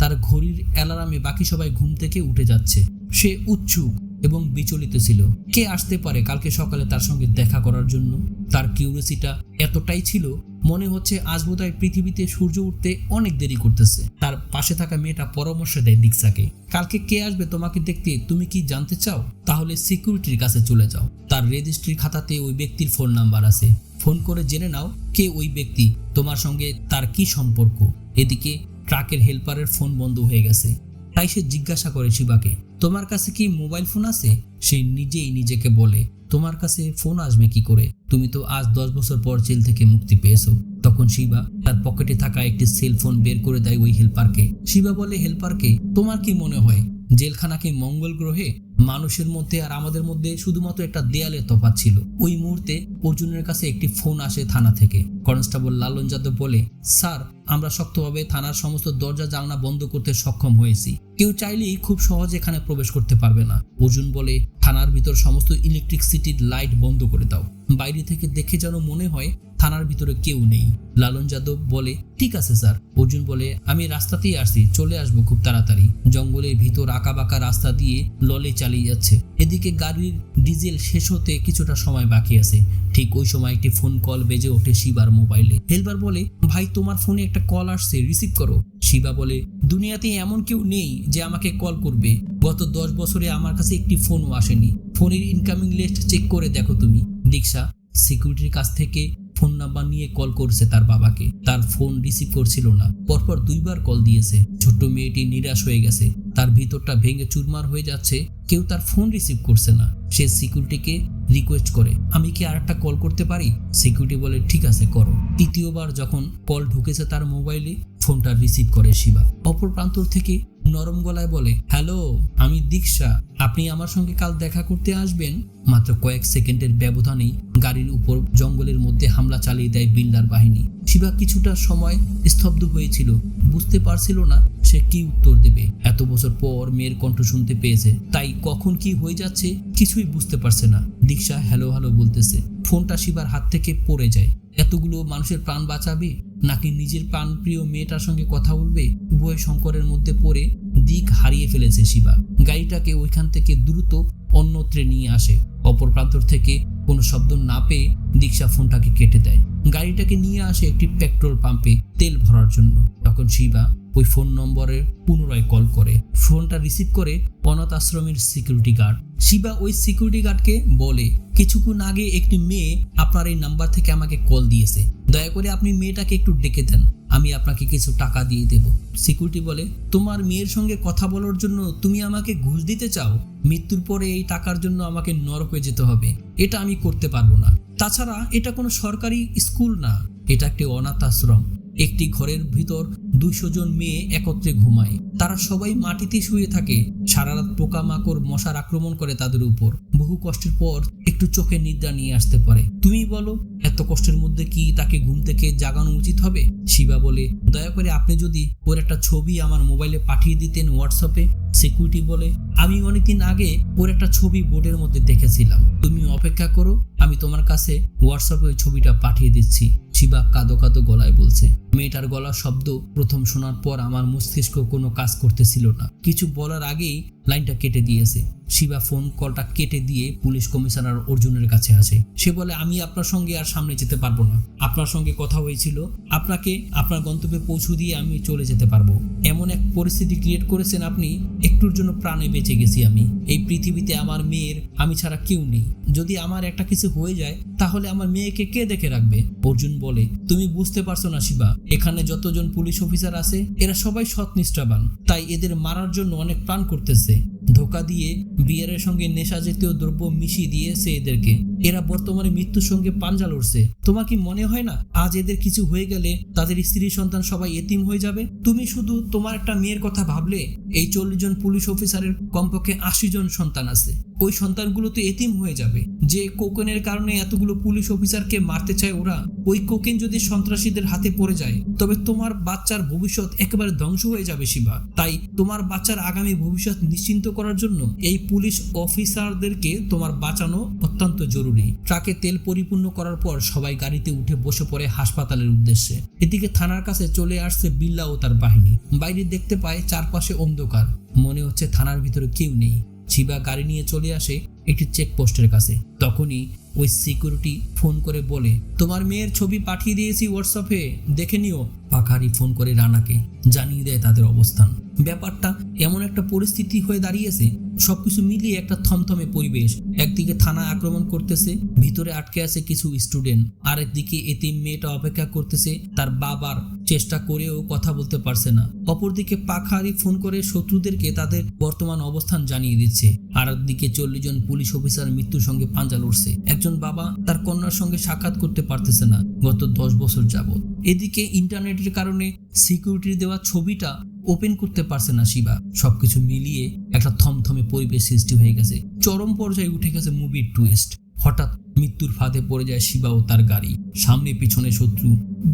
তার ঘড়ির অ্যালার্মে বাকি সবাই ঘুম থেকে উঠে যাচ্ছে। সে উৎসুক এবং বিচলিত ছিল। কে আসতে পারে কালকে সকালে তার সঙ্গে দেখা করার জন্য? তার কিউরিওসিটা এতটাই ছিল, মনে হচ্ছে আজ বোধহয় পৃথিবীতে সূর্য উঠতে অনেক দেরি করতেছে। তার পাশে থাকা মেয়েটা পরামর্শ দেয় ডিক্সাকে, কালকে কে আসবে তোমাকে দেখতে, তুমি কি জানতে চাও? তাহলে সিকিউরিটির কাছে চলে যাও। তার রেজিস্ট্রি খাতাতে ওই ব্যক্তির ফোন নাম্বার আছে। ফোন করে জেনে নাও কে ওই ব্যক্তি, তোমার সঙ্গে তার কি সম্পর্ক। এদিকে ট্রাকের হেল্পারের ফোন বন্ধ হয়ে গেছে। তাই সে জিজ্ঞাসা করে শিবাকে, তোমার কাছে কি মোবাইল ফোন আছে? সে নিজেই নিজেকে বলে, তোমার কাছে ফোন আসবে কি করে? তুমি তো আজ 10 বছর পর জেল থেকে মুক্তি পেয়েছো। তখন শিবা তার পকেটে থাকা একটি সেল ফোন বের করে দেয় ওই হেল্পারকে। শিবা বলে হেল্পারকে, তোমার কি মনে হয় জেলখানা কি মঙ্গল গ্রহে? মানুষের মধ্যে আর আমাদের মধ্যে শুধুমাত্র একটা দেয়ালের তফাৎ ছিল। ওই মুহূর্তে অর্জুনের কাছে একটি ফোন আসে থানা থেকে। কনস্টেবল লালন যাদব বলে, স্যার আমরা শক্তভাবে থানার সমস্ত দরজা জানলা বন্ধ করতে সক্ষম হয়েছি। কেউ চাইলেই খুব সহজে এখানে প্রবেশ করতে পারবে না। অর্জুন বলে, থানার ভিতর সমস্ত ইলেকট্রিসিটির লাইট বন্ধ করে দাও। বাইরে থেকে দেখে যেন মনে হয় থানার ভিতরে কেউ নেই। লালন যাদব বলে, ঠিক আছে স্যার। অর্জুন বলে, আমি রাস্তাতেই আসছি, চলে আসবো খুব তাড়াতাড়ি। জঙ্গলের ভিতর আঁকাবাঁকা রাস্তা দিয়ে ললে চালিয়ে যাচ্ছে। এদিকে গাড়ির ডিজেল শেষ হতে কিছুটা সময় বাকি আছে। ঠিক ওই সময় একটি ফোন কল বেজে ওঠে শিবার মোবাইলে। হেল্পার বলে, ভাই তোমার ফোনে একটা কল আসছে, রিসিভ করো। শিবা বলে, দুনিয়াতে এমন কেউ নেই যে আমাকে কল করবে। গত 10 বছরে আমার কাছে একটি ফোনও আসেনি। ফোনের ইনকামিং লিস্ট চেক করে দেখো তুমি। দীক্ষা সিকিউরিটির কাছ থেকে ফোন নাম্বার নিয়ে কল করছে তার বাবাকে। তার ফোন রিসিভ করছিল না। পরপর 2 বার কল দিয়েছে। ছোট্ট মেয়েটি নিরাশ হয়ে গেছে। তার ভিতরটা ভেঙে চুরমার হয়ে যাচ্ছে। কেউ তার ফোন রিসিভ করছে না। সে সিকিউরিটিকে রিকোয়েস্ট করে, আমি কি আরেকটা কল করতে পারি? সিকিউরিটি বলে, ঠিক আছে করো। তৃতীয়বার যখন কল ঢুকেছে তার মোবাইলে, ফোনটা রিসিভ করে শিবা। অপর প্রান্ত থেকে নরম গলায় বলে, হ্যালো, আমি দীক্ষা, আপনি আমার সঙ্গে কাল দেখা করতে আসবেন? মাত্র কয়েক সেকেন্ডের ব্যবধানেই গাড়ির উপর জঙ্গলের মধ্যে হামলা চালিয়ে দেয় বিল্ডার বাহিনী। শিবা কিছুটা সময় স্তব্ধ হয়েছিল, বুঝতে পারছিল না সে কি উত্তর দেবে। এত বছর পর মেয়ের কণ্ঠ শুনতে পেয়েছে, তাই কখন কি হয়ে যাচ্ছে কিছুই বুঝতে পারছে না। দীক্ষা হ্যালো হ্যালো বলতেছে। ফোনটা শিবার হাত থেকে পড়ে যায়। এতগুলো মানুষের প্রাণ বাঁচাবে নাকি নিজের প্রাণপ্রিয় মেয়েটার সঙ্গে কথা বলবে, উভয় সংকটের মধ্যে পড়ে দিক হারিয়ে ফেলেছে শিবা। গাড়িটাকে ওইখান থেকে দ্রুত অন্যত্রে নিয়ে আসে। অপর প্রান্ত থেকে কোনো শব্দ না পেয়ে দীক্ষা ফোনটাকে কেটে দেয়। গাড়িটাকে নিয়ে আসে একটি পেট্রোল পাম্পে তেল ভরার জন্য। তখন শিবা ওই ফোন নম্বরে পুনরায় কল করে। ফোনটা রিসিভ করে অনাথ আশ্রমের সিকিউরিটি গার্ড। শিবা ওই সিকিউরিটি গার্ডকে বলে, কিছুক্ষণ আগে একটি মেয়ে আপনার এই নাম্বার থেকে আমাকে কল দিয়েছে, দয়া করে আপনি মেয়েটাকে একটু ডেকে দেন, আমি আপনাকে কিছু টাকা দিয়ে দেব। সিকিউরিটি বলে, তোমার মেয়ের সঙ্গে কথা বলার জন্য তুমি আমাকে ঘুষ দিতে চাও? মৃত্যুর পরে এই টাকার জন্য আমাকে নরকে যেতে হবে, এটা আমি করতে পারবো না। তাছাড়া এটা কোনো সরকারি স্কুল না, এটা একটি অনাথ আশ্রম। একটি ঘরের ভিতর 200 জন মেয়ে একত্রে ঘুমায়। তারা সবাই মাটিতে শুয়ে থাকে। সারা রাত পোকামাকড় মশার আক্রমণ করে তাদের উপর। বহু কষ্টের পর একটু চোখে নিদ্রা নিয়ে আসতে পারে। তুমি বলো, এত কষ্টের মধ্যে কি তাকে ঘুম থেকে জাগানো উচিত হবে? শিবা বলে, দয়া করে আপনি যদি ওর একটা ছবি আমার মোবাইলে পাঠিয়ে দিতেন হোয়াটসঅ্যাপে। সিকিউরিটি বলে, আমি অনেকদিন আগে ওর একটা ছবি বোর্ডের মধ্যে দেখেছিলাম, তুমি অপেক্ষা করো, আমি তোমার কাছে হোয়াটসঅ্যাপে ওই ছবিটা পাঠিয়ে দিচ্ছি। শিবা কাঁদো কাঁদো গলায় বলছে। মেয়েটার গলার শব্দ প্রথম শোনার পর আমার মস্তিষ্ক কোনো কাজ করতেছিল না। কিছু বলার আগেই লাইনটা কেটে দিয়েছে। শিবা ফোন কলটা কেটে দিয়ে পুলিশ কমিশনার অর্জুনের কাছে আসে। সে বলে, আমি আপনার সঙ্গে আর সামনে যেতে পারবো না। আপনার সঙ্গে কথা হয়েছিল, আপনাকে আপনার গন্তব্যে পৌঁছে দিয়ে আমি চলে যেতে পারবো। এমন এক পরিস্থিতি ক্রিয়েট করেছেন আপনি, একটুর জন্য প্রাণে বেঁচে গেছি আমি। এই পৃথিবীতে আমার মেয়ের আমি ছাড়া কেউ নেই। যদি আমার একটা কিছু হয়ে যায় তাহলে আমার মেয়েকে কে দেখে রাখবে? অর্জুন বলে, তুমি বুঝতে পারছো না শিবা, এখানে যতজন পুলিশ অফিসার আছে এরা সবাই সৎনিষ্ঠাবান, তাই এদের মারার জন্য অনেক প্ল্যান করতেছে। ধোকা দিয়ে বিয়ারের সঙ্গে নেশা জাতীয় দ্রব্য মিশিয়ে দিয়েছে এদেরকে। এরা বর্তমানে মৃত্যুর সঙ্গে পাঞ্জা লড়ছে। তোমার কি মনে হয় না আজ এদের কিছু হয়ে গেলে তাদের স্ত্রী সন্তান সবাই এতিম হয়ে যাবে? তুমি শুধু তোমার একটা মেয়ের কথা ভাবলে এই 40 জন পুলিশ অফিসারের কমপক্ষে 80 জন সন্তান আছে। ওই সন্তানগুলো তো এতিম হয়ে যাবে। যে কোকেনের কারণে এতগুলো পুলিশ অফিসারকে মারতে চায় ওরা, ওই কোকেন যদি সন্ত্রাসীদের হাতে পড়ে যায় তবে তোমার বাচ্চার ভবিষ্যৎ একেবারে ধ্বংস হয়ে যাবে শিবা। তাই তোমার বাচ্চার আগামী ভবিষ্যৎ নিশ্চিন্ত করার জন্য এই পুলিশ অফিসারদেরকে তোমার বাঁচানো অত্যন্ত জরুরি। ট্রাকে তেল পরিপূর্ণ করার পর সবাই গাড়িতে উঠে বসে পড়ে হাসপাতালের উদ্দেশ্যে। এদিকে থানার কাছে চলে আসছে বিল্লা ও তার বাহিনী। বাইরে দেখতে পায় চারপাশে অন্ধকার, মনে হচ্ছে থানার ভিতরে কেউ নেই। শিবা গাড়ি নিয়ে চলে আসে একটি চেকপোস্টের কাছে। তখনই ওই সিকিউরিটি ফোন করে বলে, তোমার মেয়ের ছবি পাঠিয়ে দিয়েছি হোয়াটসঅ্যাপে, দেখে নিও। পাখারি ফোন করে রানাকে জানিয়ে দেয় তাদের অবস্থান। ব্যাপারটা এমন একটা পরিস্থিতি হয়ে দাঁড়িয়েছে, সবকিছু মিলিয়ে একটা থমথমে পরিবেশ। একদিকে থানা আক্রমণ করতেছে, ভিতরে আটকে আছে কিছু স্টুডেন্ট, আর একদিকে এতিম মেয়েটা অপেক্ষা করতেছে, তার বাবার চেষ্টা করেও কথা বলতে পারছে না। অপরদিকে পাখারি ফোন করে শত্রুদেরকে তাদের বর্তমান অবস্থান জানিয়ে দিচ্ছে। আর একদিকে 40 জন পুলিশ অফিসার মৃত্যুর সঙ্গে পাঞ্জা লড়ছে। একজন বাবা তার কন্যার সঙ্গে সাক্ষাৎ করতে পারতেছে না গত 10 বছর যাবত। এদিকে ইন্টারনেটের কারণে সিকিউরিটির দেওয়া ছবিটা ওপেন করতে পারছে না শিবা। সবকিছু মিলিয়ে একটা থমথমে পরিবেশ সৃষ্টি হয়ে গেছে। চরম পর্যায়ে উঠে গেছে মুভির টুইস্ট। হঠাৎ মৃত্যুর ফাঁদে পড়ে যায় শিবা ও তার গাড়ি। সামনে পিছনে শত্রু,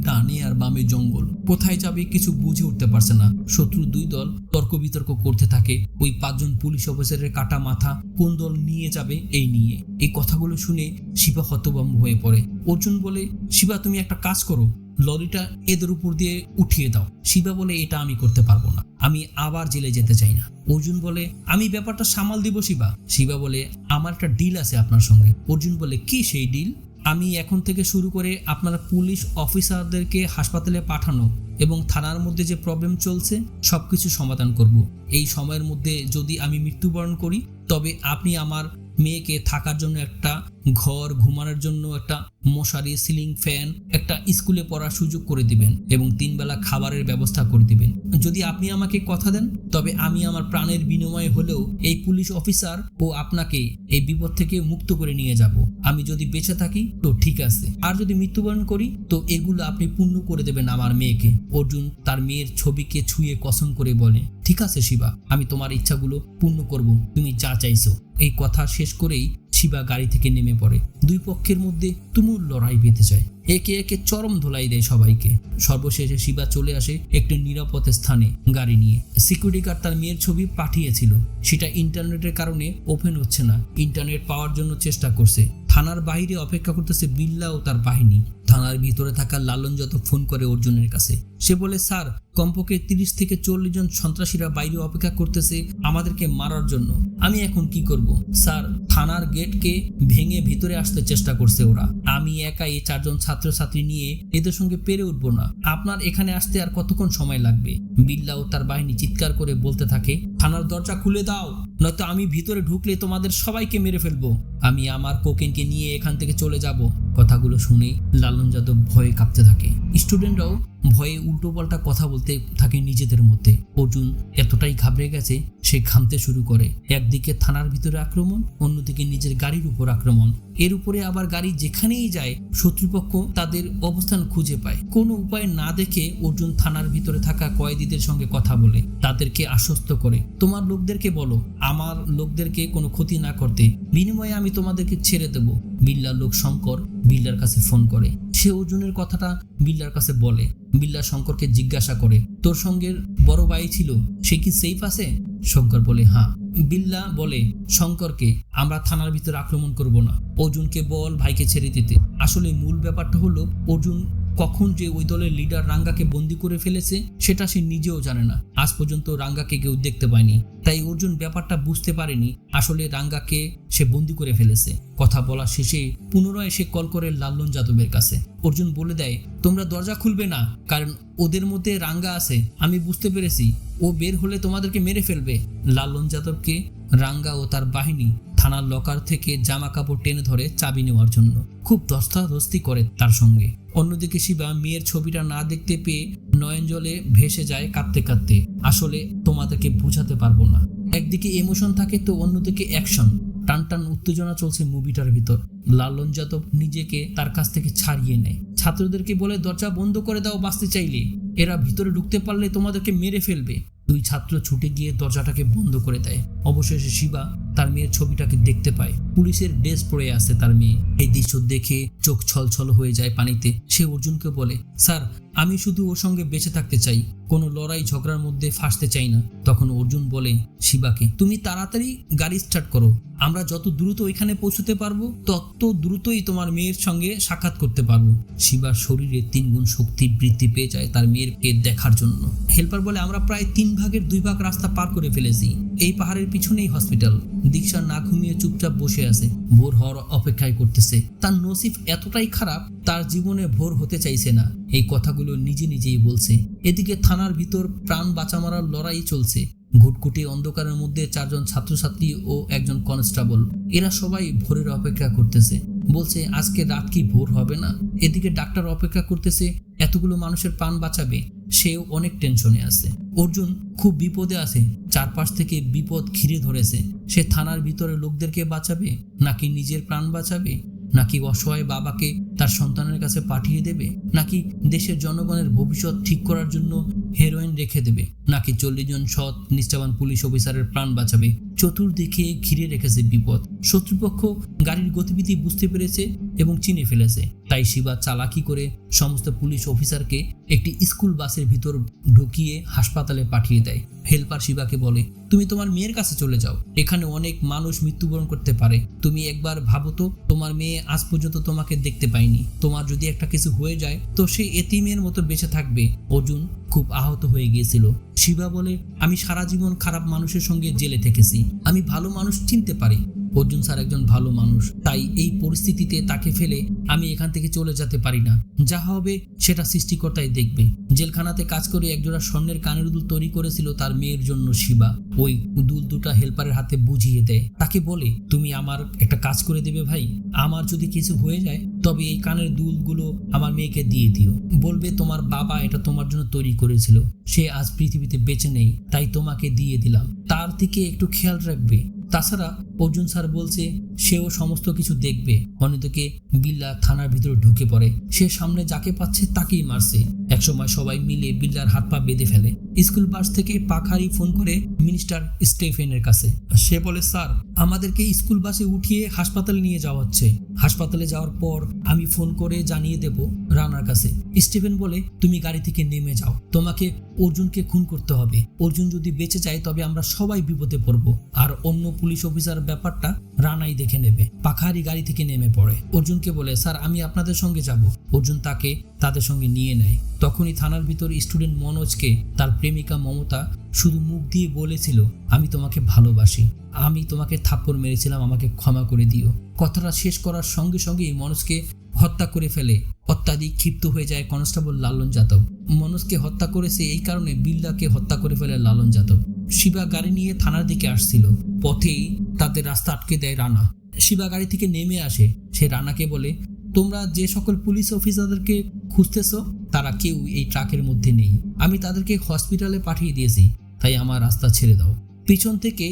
ডানে আর বামে জঙ্গল। কোথায় যাবে কিছু বুঝে উঠতে পারছে না। শত্রু দুই দল তর্ক বিতর্ক করতে থাকে। ওই 5 জন পুলিশ অফিসারের কাটা মাথা কোন দল নিয়ে যাবে এই নিয়ে। এই কথাগুলো শুনে শিবা হতভম্ব হয়ে পড়ে। অর্জুন বলে, শিবা তুমি একটা কাজ করো, লরিটা এদের উপর দিয়ে উঠিয়ে দাও। শিবা বলে, এটা আমি করতে পারবো না, আমি আবার জেলে যেতে চাই না। অর্জুন বলে, আমি ব্যাপারটা সামাল দিব শিবা। শিবা বলে, আমার একটা ডিল আছে আপনার সঙ্গে। অর্জুন বলে, কি সেই ডিল? আমি এখন থেকে শুরু করে আপনার পুলিশ অফিসারদেরকে হাসপাতালে পাঠানো এবং থানার মধ্যে যে প্রবলেম চলছে সবকিছু সমাধান করব। এই সময়ের মধ্যে যদি আমি মৃত্যুবরণ করি তবে আপনি আমার মেয়েকে থাকার জন্য একটা ঘর, ঘুমানোর জন্য একটা মশারি, সিলিং ফ্যান, একটা স্কুলে পড়ার সুযোগ করে দিবেন এবং 3 বেলা খাবারের ব্যবস্থা করে দিবেন। যদি আপনি আমাকে কথা দেন তবে আমি আমার প্রাণের বিনিময়ে হলেও এই পুলিশ অফিসার ও আপনাকে এই বিপদ থেকে মুক্ত করে নিয়ে যাব। আমি যদি বেঁচে থাকি তো ঠিক আছে, আর যদি মৃত্যুবরণ করি তো এগুলো আপনি পূর্ণ করে দেবেন আমার মেয়েকে। অর্জুন তার মেয়ের ছবিকে ছুঁয়ে কসম করে বলে, ঠিক আছে শিবা, আমি তোমার ইচ্ছাগুলো পূর্ণ করব, তুমি যা চাইছো। এই কথা শেষ করেই শিবা গাড়ি থেকে নেমে পড়ে। দুই পক্ষের মধ্যে তুমুল লড়াই বেঁধে যায়, একে একে চরম ধোলাই দেয় সবাইকে। সর্বশেষে শিবা চলে আসে একটি নিরাপদ স্থানে গাড়ি নিয়ে। সিকিউরিটি গার্ড তার মেয়ের ছবি পাঠিয়েছিল, সেটা ইন্টারনেটের কারণে ওপেন হচ্ছে না। ইন্টারনেট পাওয়ার জন্য চেষ্টা করছে। থানার বাইরে অপেক্ষা করতেছে বিল্লা ও তার বাহিনী। থানার ভিতরে থাকা লালন যত ফোন করে অর্জুনের কাছে। সে বলে, স্যার, কমপক্ষে 30 থেকে 40 জন সন্ত্রাসীরা বাইরে অপেক্ষা করতেছে আমাদেরকে মারার জন্য। আমি এখন কি করব? স্যার, থানার গেটকে ভেঙে ভিতরে আসতে চেষ্টা করছে ওরা। আমি একা এই 4 জন ছাত্রছাত্রী নিয়ে এদের সঙ্গে পেরে উঠবো না। আপনার এখানে আসতে আর কতক্ষণ সময় লাগবে? বিল্লা ও তার বাহিনী চিৎকার করে বলতে থাকে, থানার দরজা খুলে দাও, নয়তো আমি ভিতরে ঢুকলে তোমাদের সবাইকে মেরে ফেলবো। আমি আমার কোকেনকে নিয়ে এখান থেকে চলে যাব। কথাগুলো শুনে লালন যাদব ভয়ে কাঁপতে থাকে। স্টুডেন্টরাও ভয়ে উল্টোপাল্টা কথা বলতে থাকে নিজেদের মধ্যে। অর্জুন এতটাই ঘাবড়ে গেছে, সে ঘামতে শুরু করে। একদিকে থানার ভিতরে আক্রমণ, অন্যদিকে নিজের গাড়ির উপর আক্রমণ। এর উপরে আবার গাড়ি যেখানেই যায় শত্রুপক্ষ তাদের অবস্থান খুঁজে পায়। কোনো উপায় না দেখে অর্জুন থানার ভিতরে থাকা কয়েদিদের সঙ্গে কথা বলে তাদেরকে আশ্বস্ত করে, তোমার লোকদেরকে বলো আমার লোকদেরকে কোনো ক্ষতি না করতে, বিনিময়ে আমি তোমাদেরকে ছেড়ে দেব। বিল্লার লোক শঙ্কর বিল্লার কাছে ফোন করে। সে অর্জুনের কথাটা বিল্লার কাছে বলে। বিল্লা শঙ্করকে জিজ্ঞাসা করে, তোর সঙ্গে বড় ভাই ছিল, সে কি সেফ আছে? শঙ্কর বলে, হ্যাঁ। বিল্লা বলে শঙ্করকে, আমরা থানার ভিতরে আক্রমণ করব না, অর্জুনকে বল ভাইকে ছেড়ে দিতে। আসলে মূল ব্যাপারটা হলো অর্জুন কখন যে ওই দলের লিডার রাঙ্গাকে বন্দি করে ফেলেছে সেটা সে নিজেও জানে না। আজ পর্যন্ত রাঙ্গাকে কেউ দেখতে পায়নি, তাই অর্জুন ব্যাপারটা বুঝতে পারেনি আসলে রাঙ্গাকে সে বন্দি করে ফেলেছে। কথা বলা শেষে পুনরায় সে কল করে লালন যাদবের কাছে। অর্জুন বলে দেয়, তোমরা দরজা খুলবে না, কারণ ওদের মধ্যে রাঙ্গা আছে, আমি বুঝতে পেরেছি, ও বের হলে তোমাদেরকে মেরে ফেলবে। লালন যাদবকে রাঙ্গা ও তার বাহিনী থানার লকার থেকে জামা কাপড় টেনে ধরে চাবি নেওয়ার জন্য খুব ধস্তাধস্তি করে তার সঙ্গে। অন্যদিকে শিবা মেয়ের ছবিটা না দেখতে পেয়ে নয়ন জলে ভেসে যায় কাঁদতে কাঁদতে। আসলে তোমাদেরকে বোঝাতে পারবো না, একদিকে ইমোশন থাকে তো অন্যদিকে অ্যাকশন। টান টান উত্তেজনা চলছে মুভিটার ভিতর। লালন যাদব নিজেকে তার কাছ থেকে ছাড়িয়ে নেয়। ছাত্রদেরকে বলে, দরজা বন্ধ করে দাও বাঁচতে চাইলে, এরা ভিতরে ঢুকতে পারলে তোমাদেরকে মেরে ফেলবে। 2 ছাত্র ছুটে গিয়ে দরজাটাকে বন্ধ করে দেয়। অবশেষে শিবা তার মেয়ের ছবিটাকে দেখতে পায়। পুলিশের ড্রেস পরে আছে তার মেয়ে। এই দৃশ্য দেখে চোখ ছলছল হয়ে যায় পানিতে। সে অর্জুনকে বলে, স্যার, আমি শুধু ওর সঙ্গে বেঁচে থাকতে চাই, কোনো লড়াই ঝগড়ার মধ্যে ফাঁসতে চাই না। তখন অর্জুন বলে শিবাকে, তুমি তাড়াতাড়ি গাড়ি স্টার্ট করো, আমরা যত দ্রুত ওইখানে পৌঁছতে পারবো তত দ্রুতই তোমার মেয়ের সঙ্গে সাক্ষাৎ করতে পারবো। শিবার শরীরে 3 গুণ শক্তি বৃদ্ধি পেয়ে যায় তার মেয়েরকে দেখার জন্য। হেল্পার বলে, আমরা প্রায় 3 ভাগের 2 ভাগ রাস্তা পার করে ফেলেছি, এই পাহাড়ের পিছনেই হসপিটাল। দীক্ষা না ঘুমিয়ে চুপচাপ বসে আছে, ভোর হওয়ার অপেক্ষায় করতেছে। তার নসিব এতটাই খারাপ, তার জীবনে ভোর হতে চাইছে না। এই কথাগুলো নিজে নিজেই বলছে। এদিকে থানার ভিতর প্রাণ বাঁচা মারার লড়াই চলছে। ঘুটঘুটে অন্ধকারের মধ্যে 4 জন ছাত্রছাত্রী ও একজন কনস্টেবল, এরা সবাই ভোরের অপেক্ষা করতেছে। বলছে আজকে রাত কি ভোর হবে না? এদিকে ডাক্তার অপেক্ষা করতেছে, এতগুলো মানুষের প্রাণ বাঁচাবে, সেও অনেক টেনশনে আছে। অর্জুন খুব বিপদে আছে, চারপাশ থেকে বিপদ ঘিরে ধরেছে। সে থানার ভিতরে লোকদেরকে বাঁচাবে, নাকি নিজের প্রাণ বাঁচাবে, নাকি অসহায় বাবাকে তার সন্তানের কাছে পাঠিয়ে দেবে, নাকি দেশের জনগণের ভবিষ্যৎ ঠিক করার জন্য হেরোইন রেখে দেবে, নাকি 40 জন সৎ নিষ্ঠাবান পুলিশ অফিসারের প্রাণ বাঁচাবে। চতুর্দিকে ঘিরে রেখেছে বিপদ। শত্রুপক্ষ গাড়ির গতিবিধি বুঝতে পেরেছে এবং চিনে ফেলেছে। তাই শিবা চালাকি করে সমস্ত পুলিশ অফিসারকে একটি স্কুল বাসের ভিতর ঢুকিয়ে হাসপাতালে পাঠিয়ে দেয়। হেল্পার শিবাকে বলে, তুমি তোমার মেয়ের কাছে চলে যাও, এখানে অনেক মানুষ মৃত্যুবরণ করতে পারে, তুমি একবার ভাবো তো, তোমার মেয়ে আজ পর্যন্ত তোমাকে দেখতে পায়নি, তোমার যদি একটা কিছু হয়ে যায় তো সে এতিমের মতো বেঁচে থাকবে। অর্জুন খুব আহত হয়ে গিয়েছিল। শিবা বলে, আমি সারা জীবন খারাপ মানুষের সঙ্গে জেলে থেকেছি, আমি ভালো মানুষ চিনতে পারি, অর্জুন স্যার একজন ভালো মানুষ, তাই এই পরিস্থিতিতে তাকে ফেলে আমি এখান থেকে চলে যেতে পারি না। যা হবে সেটা সৃষ্টিকর্তাই দেখবে। জেলখানাতে কাজ করে একজোড়া স্বর্ণের কানের দুল তৈরি করেছিল তার মেয়ের জন্য শিবা। ওই দুল দুটা হেল্পারের হাতে বুঝিয়ে দেয়, তাকে বলে তুমি আমার একটা কাজ করে দেবে ভাই, আমার যদি কিছু হয়ে যায় তবে এই কানের দুলগুলো আমার মেয়েকে দিয়ে দিও। বলবে তোমার বাবা এটা তোমার জন্য তৈরি করেছিল, সে আজ পৃথিবীতে বেঁচে নেই, তাই তোমাকে দিয়ে দিলাম, তার দিকে একটু খেয়াল রাখবে। তাছাড়া অর্জুন স্যার বলছে সেও সমস্ত কিছু দেখবে। অন্যদিকে বিল্লা থানার ভিতরে ঢুকে পড়ে। সে সামনে যাকে পাচ্ছে তাকেই মারছে। একসময় সবাই মিলে বিল্লার হাত পা বেঁধে ফেলে। স্কুল বাস থেকে পাখারি ফোন করে মিনিস্টার স্টেফেনের কাছে। সে বলে, স্যার আমাদেরকে স্কুল বাসে উঠিয়ে হাসপাতালে নিয়ে যাওয়া হচ্ছে। হাসপাতালে যাওয়ার পর আমি ফোন করে জানিয়ে দেব রানার কাছে। স্টিফেন বলে, তুমি গাড়ি থেকে নেমে যাও, তোমাকে অর্জুনকে খুন করতে হবে। অর্জুন যদি বেঁচে যায় তবে আমরা সবাই বিপদে পড়ব, আর অন্য পুলিশ অফিসার ব্যাপারটা রানাই দেখে নেবে। পাখারি গাড়ি থেকে নেমে পড়ে। অর্জুনকে বলে, স্যার আমি আপনাদের সঙ্গে যাব। অর্জুন তাকে তাদের সঙ্গে নিয়ে নেয়। তখনই থানার ভিতর স্টুডেন্ট মনোজকে তার প্রেমিকা মমতা শুধু মুখ দিয়ে বলেছিল, আমি তোমাকে ভালোবাসি, আমি তোমাকে থাপ্পড় মেরেছিলাম, আমাকে ক্ষমা করে দিও। কথাটা শেষ করার সঙ্গে সঙ্গেই মনোজকে হত্যা করে ফেলে। অত্যাধিক ক্ষিপ্ত হয়ে যায় কনস্টেবল লালন যাদব। মনোজকে হত্যা করেছে এই কারণে বিল্লাকে হত্যা করে ফেলে লালন যাদব। শিবা গাড়ি নিয়ে থানার দিকে আসছিল, পথেই তাদের রাস্তা আটকে দেয় রানা। শিবা গাড়ি থেকে নেমে আসে। সে রানাকে বলে, তোমরা যে সকল পুলিশ অফিসারদেরকে খুঁজতেছ তারা কেউ এই ট্রাকের মধ্যে নেই, আমি তাদেরকে হসপিটালে পাঠিয়ে দিয়েছি, তাই আমার রাস্তা ছেড়ে দাও। পিছন থেকে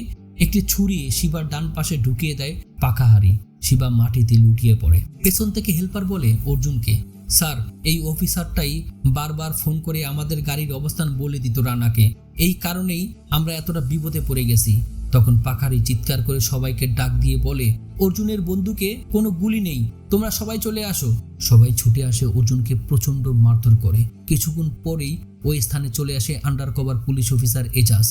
একটি ছুরি শিবার ডান পাশে ঢুকিয়ে দেয় পাখাহারি। শিবা মাটিতে লুটিয়ে পড়ে। পেছন থেকে হেল্পার বলে অর্জুনকে, স্যার এই অফিসারটাই বারবার ফোন করে আমাদের গাড়ির অবস্থান বলে দিত রানাকে, এই কারণেই আমরা এতটা বিপদে পড়ে গেছি। তখন পাখারি চিৎকার করে সবাইকে ডাক দিয়ে বলে, অর্জুনের বন্দুকে কোনো গুলি নেই, তোমরা সবাই চলে আসো। সবাই ছুটে আসে, অর্জুনকে প্রচন্ড মারধর করে। কিছুক্ষণ পরেই ওই স্থানে চলে আসে undercover police officer Ejaz.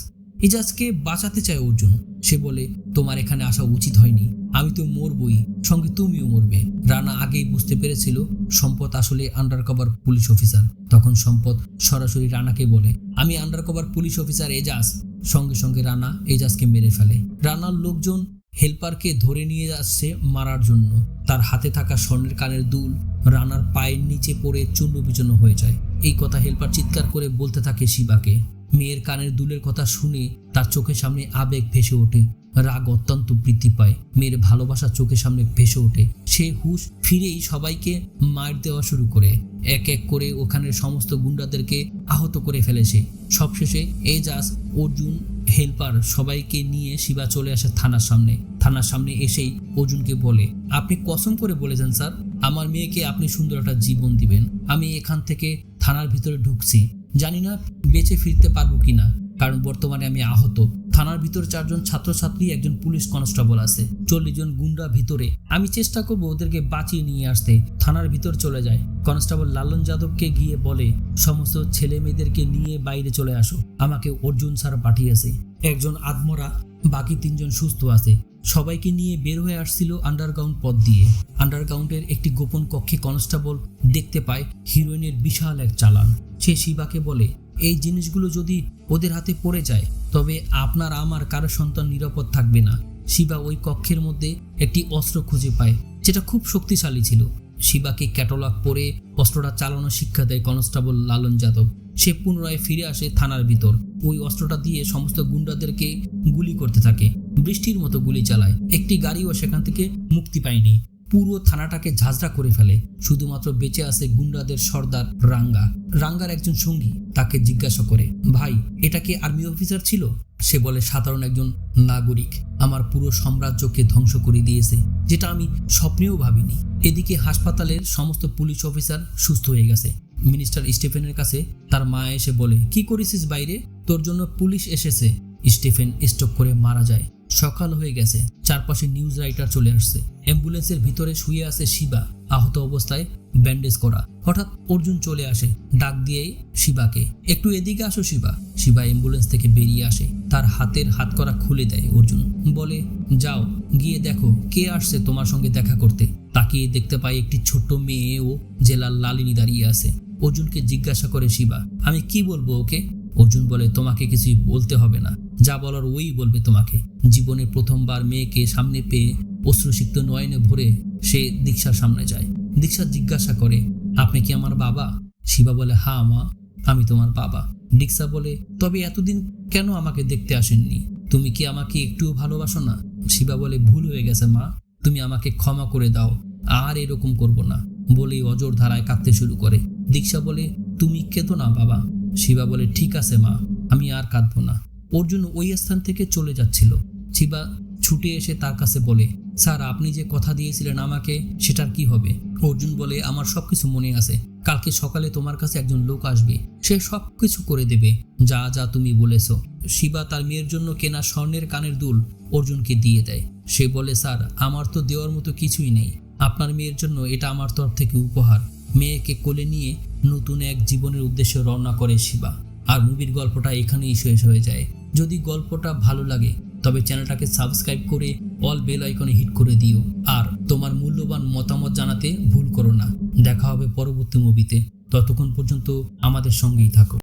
এজাজকে বাঁচাতে চায় অর্জুন। সে বলে, তোমার এখানে আসা উচিত হয়নি, আমি তো মরবই, সঙ্গে তুমিও মরবে। রানা আগেই বুঝতে পেরেছিল সম্পদ আসলে আন্ডার কভার পুলিশ অফিসার। তখন সম্পদ সরাসরি রানাকে বলে, আমি under cover police officer Ejaz. সঙ্গে সঙ্গে রানা এজাজকে মেরে ফেলে। রানার লোকজন হেল্পারকে ধরে নিয়ে আসছে মারার জন্য। তার হাতে থাকা স্বর্ণের কানের দুল রানার পায়ের নিচে পড়ে চূর্ণ বিচূর্ণ হয়ে যায়। এই কথা হেল্পার চিৎকার করে বলতে থাকে শিবাকে। মেয়ের কানের দুলের কথা শুনে তার চোখের সামনে আবেগ ভেসে ওঠে। রাগ অত্যন্ত বৃদ্ধি পায়। মেয়ের ভালোবাসা চোখের সামনে ভেসে ওঠে। সে হুঁশ ফিরেই সবাইকে মার দেওয়া শুরু করে। এক এক করে ওখানের সমস্ত গুন্ডাদেরকে আহত করে ফেলেছে। সবশেষে এজাজ, অর্জুন, হেল্পার সবাইকে নিয়ে শিবা চলে আসে থানার সামনে। থানার সামনে এসেই অর্জুনকে বলে, আপনি কসম করে বলেছেন স্যার আমার মেয়েকে আপনি সুন্দর একটা জীবন দিবেন। আমি এখান থেকে থানার ভিতরে ঢুকছি, জানি না বেঁচে ফিরতে পারবো কিনা, কারণ বর্তমানে আমি আহত। থানার ভিতর 4 জন ছাত্রছাত্রী, একজন পুলিশ কনস্টেবল আছে, 40 জন গুন্ডা ভিতরে। আমি চেষ্টা করবো ওদেরকে বাঁচিয়ে নিয়ে আসতে। থানার ভিতর চলে যায়। কনস্টেবল লালন যাদবকে গিয়ে বলে, সমস্ত ছেলে মেয়েদেরকে নিয়ে বাইরে চলে আসো, আমাকে অর্জুন স্যার পাঠিয়েছে। একজন আদমরা, বাকি 3 জন সুস্থ আছে। সবাইকে নিয়ে বের হয়ে আসছিল আন্ডারগ্রাউন্ড পথ দিয়ে। আন্ডারগ্রাউন্ডের একটি গোপন কক্ষে কনস্টেবল দেখতে পায় হিরোইনের বিশাল এক চালান। সে শিবাকে বলে, এই জিনিসগুলো যদি ওদের হাতে পড়ে যায় তবে আপনার আমার কারো সন্তান নিরাপদ থাকবে না। শিবা ওই কক্ষের মধ্যে একটি অস্ত্র খুঁজে পায়, যেটা খুব শক্তিশালী ছিল। শিবাকে ক্যাটালগ পরে অস্ত্রটা চালানো শিক্ষা দেয় কনস্টেবল লালন যাদব। সে পুনরায় ফিরে আসে থানার ভিতর। ওই অস্ত্রটা দিয়ে সমস্ত গুন্ডাদেরকে গুলি করতে থাকে। বৃষ্টির মতো গুলি চালায়। একটি গাড়িও সেখান থেকে মুক্তি পায়নি। পুরো থানাটাকে ঝাঁঝরা করে ফেলে। শুধুমাত্র বেঁচে আছে গুন্ডাদের সর্দার রাঙ্গা। রাঙ্গার একজন সঙ্গী তাকে জিজ্ঞাসা করে, ভাই এটা কি আর্মি অফিসার ছিল? সে বলে, সাধারণ একজন নাগরিক, আমার পুরো সাম্রাজ্যকে ধ্বংস করে দিয়েছে, যেটা আমি স্বপ্নেও ভাবিনি। এদিকে হাসপাতালের সমস্ত পুলিশ অফিসার সুস্থ হয়ে গেছে। মিনিস্টার স্টিফেনের কাছে তার মা এসে বলে, কি করেছিস বাইরে? তোর জন্য পুলিশ এসেছে। স্টিফেন স্ট্রোক করে মারা যায়। সকাল হয়ে গেছে। চারপাশে নিউজ রাইটার চলে আসছে। অ্যাম্বুলেন্সের ভিতরে শুয়ে আছে শিবা, আহত অবস্থায়, ব্যান্ডেজ করা। হঠাৎ অর্জুন চলে আসে, ডাক দিয়ে শিবাকে, একটু এদিকে আসো শিবা। শিবা অ্যাম্বুলেন্স থেকে বেরিয়ে আসে। তার হাতের হাতকড়া খুলে দেয় অর্জুন। বলে, যাও গিয়ে দেখো কে আসছে তোমার সঙ্গে দেখা করতে। তাকিয়ে দেখতে পায় একটি ছোট্ট মেয়ে ও জেলার লালিনী দাঁড়িয়ে আছে। অর্জুনকে জিজ্ঞাসা করে শিবা, আমি কি বলবো ওকে? অর্জুন বলে, তোমাকে কিছুই বলতে হবে না, যা বলার ওই বলবে তোমাকে। জীবনে প্রথমবার মেয়েকে সামনে পেয়ে অশ্রুসিক্ত নয়নে ভরে সে দীক্ষার সামনে যায়। দীক্ষা জিজ্ঞাসা করে, আপনি কি আমার বাবা? শিবা বলে, হ্যাঁ মা, আমি তোমার বাবা। দীক্ষা বলে, তবে এতদিন কেন আমাকে দেখতে আসেননি? তুমি কি আমাকে একটুও ভালোবাসো না? শিবা বলে, ভুল হয়ে গেছে মা, তুমি আমাকে ক্ষমা করে দাও, আর এরকম করব না বলেই অজর ধারায় কাঁদতে শুরু করে। দীক্ষা বলে, তুমি কেঁদো না বাবা। শিবা বলে, ঠিক আছে মা, আমি আর কাঁদবো না। অর্জুন ওই স্থান থেকে চলে যাচ্ছিল। শিবা ছুটে এসে তার কাছে বলে, স্যার, আপনি যে কথা দিয়েছিলেন আমাকে, সেটার কি হবে? অর্জুন বলে, আমার সবকিছু মনে আছে, কালকে সকালে তোমার কাছে একজন লোক আসবে, সে সবকিছু করে দেবে যা যা তুমি বলেছ। শিবা তার মেয়ের জন্য কেনা স্বর্ণের কানের দুল অর্জুনকে দিয়ে দেয়। সে বলে, স্যার, আমার তো দেওয়ার মতো কিছুই নেই, আপনার মেয়ের জন্য এটা আমার তরফ থেকে উপহার। মেয়েকে কোলে নিয়ে নতুন এক জীবনের উদ্দেশ্যে রওনা করে শিবা। আর মুভির গল্পটা এখানেই শেষ হয়ে যায়। যদি গল্পটা ভালো লাগে তবে চ্যানেলটাকে সাবস্ক্রাইব করে অল বেল আইকনে হিট করে দিও। আর তোমার মূল্যবান মতামত জানাতে ভুল করো না। দেখা হবে পরবর্তী মুভিতে, ততক্ষণ পর্যন্ত আমাদের সঙ্গেই থাকো।